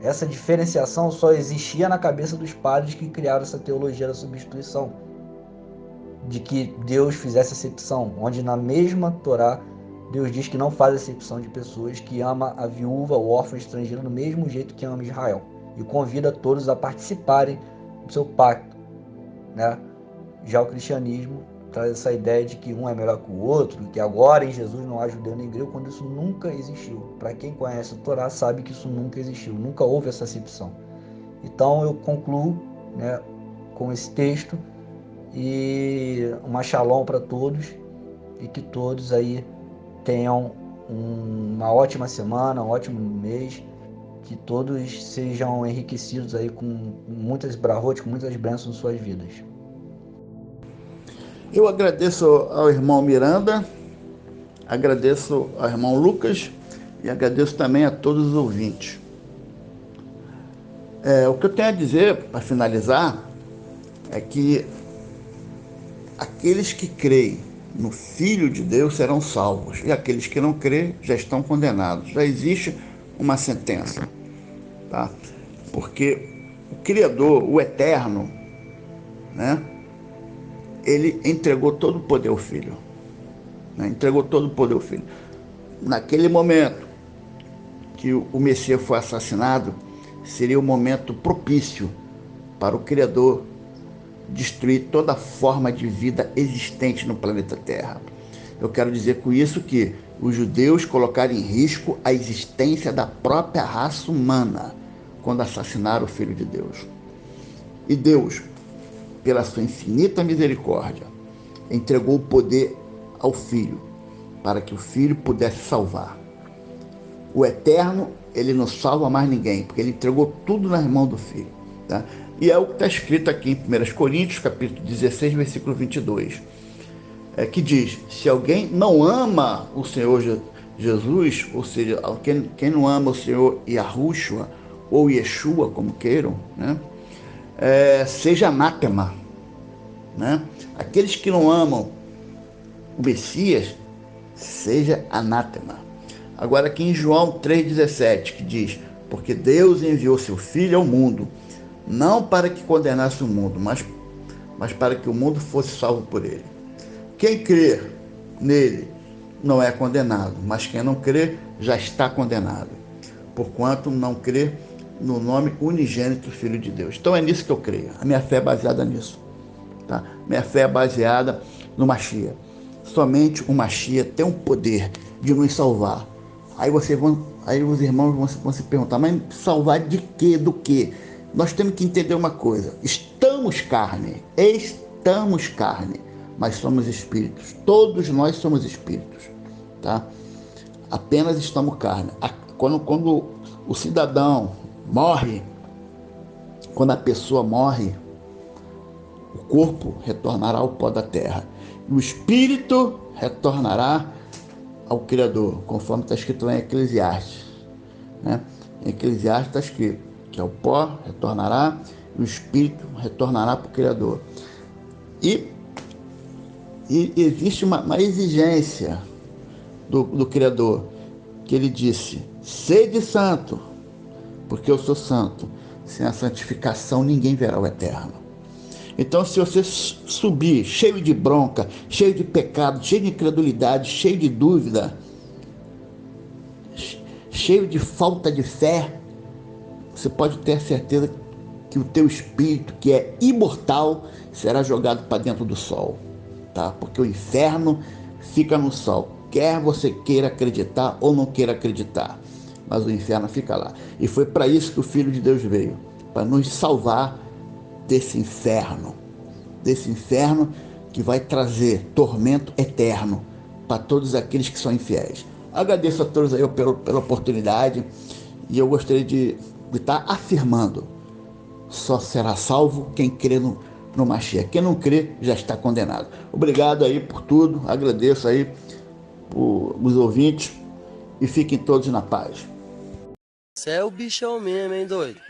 Essa diferenciação só existia na cabeça dos padres que criaram essa teologia da substituição, de que Deus fizesse acepção, onde na mesma Torá Deus diz que não faz acepção de pessoas, que ama a viúva, o órfão estrangeiro do mesmo jeito que ama Israel, e convida todos a participarem do seu pacto, né? Já o cristianismo traz essa ideia de que um é melhor que o outro, que agora em Jesus não há judeu nem grego, quando isso nunca existiu. Para quem conhece o Torá sabe que isso nunca existiu, nunca houve essa acepção. Então eu concluo, né, com esse texto e uma shalom para todos, e que todos aí tenham uma ótima semana, um ótimo mês, que todos sejam enriquecidos aí com muitas brahot, com muitas bênçãos em suas vidas. Eu agradeço ao irmão Miranda, agradeço ao irmão Lucas e agradeço também a todos os ouvintes. O que eu tenho a dizer, para finalizar, é que aqueles que creem no Filho de Deus serão salvos, e aqueles que não creem já estão condenados. Já existe uma sentença, tá? Porque o Criador, o Eterno, né, ele entregou todo o poder ao Filho. Né? Entregou todo o poder ao Filho. Naquele momento que o Messias foi assassinado, seria o momento propício para o Criador destruir toda forma de vida existente no planeta Terra. Eu quero dizer com isso que os judeus colocaram em risco a existência da própria raça humana quando assassinaram o Filho de Deus. E Deus, pela sua infinita misericórdia, entregou o poder ao Filho, para que o Filho pudesse salvar. O Eterno, ele não salva mais ninguém, porque ele entregou tudo nas mãos do Filho. Tá? E é o que está escrito aqui em 1 Coríntios, capítulo 16, versículo 22, que diz: se alguém não ama o Senhor Jesus, ou seja, quem não ama o Senhor Yahushua, ou Yeshua, como queiram, né, seja anátema, né? Aqueles que não amam o Messias, seja anátema. Agora aqui em João 3,17, que diz: porque Deus enviou seu Filho ao mundo, não para que condenasse o mundo, mas para que o mundo fosse salvo por ele. Quem crê nele não é condenado, mas quem não crê já está condenado, porquanto não crê no nome unigênito do Filho de Deus. Então é nisso que eu creio. A minha fé é baseada nisso. Tá? Minha fé é baseada no Mashiach. Somente o Mashiach tem o poder de nos salvar. Aí os irmãos vão se perguntar: mas salvar de quê? Do quê? Nós temos que entender uma coisa: estamos carne, mas somos espíritos. Todos nós somos espíritos, tá? Apenas estamos carne. Quando o cidadão morre, quando a pessoa morre, o corpo retornará ao pó da terra, e o espírito retornará ao Criador, conforme está escrito lá em Eclesiastes, né? Em Eclesiastes está escrito que ao pó retornará e o espírito retornará para o Criador. E existe uma exigência do Criador, que ele disse: sede santo, porque eu sou santo. Sem a santificação ninguém verá o eterno. Então, se você subir cheio de bronca, cheio de pecado, cheio de incredulidade, cheio de dúvida, cheio de falta de fé, você pode ter certeza que o teu espírito, que é imortal, será jogado para dentro do sol, tá? Porque o inferno fica no sol, quer você queira acreditar ou não queira acreditar, mas o inferno fica lá. E foi para isso que o Filho de Deus veio, para nos salvar desse inferno que vai trazer tormento eterno para todos aqueles que são infiéis. Agradeço a todos aí pela oportunidade, e eu gostaria de estar afirmando: só será salvo quem crê no Mashiach. Quem não crê já está condenado. Obrigado aí por tudo, agradeço aí os ouvintes, e fiquem todos na paz. Você é o bichão mesmo, hein, doido?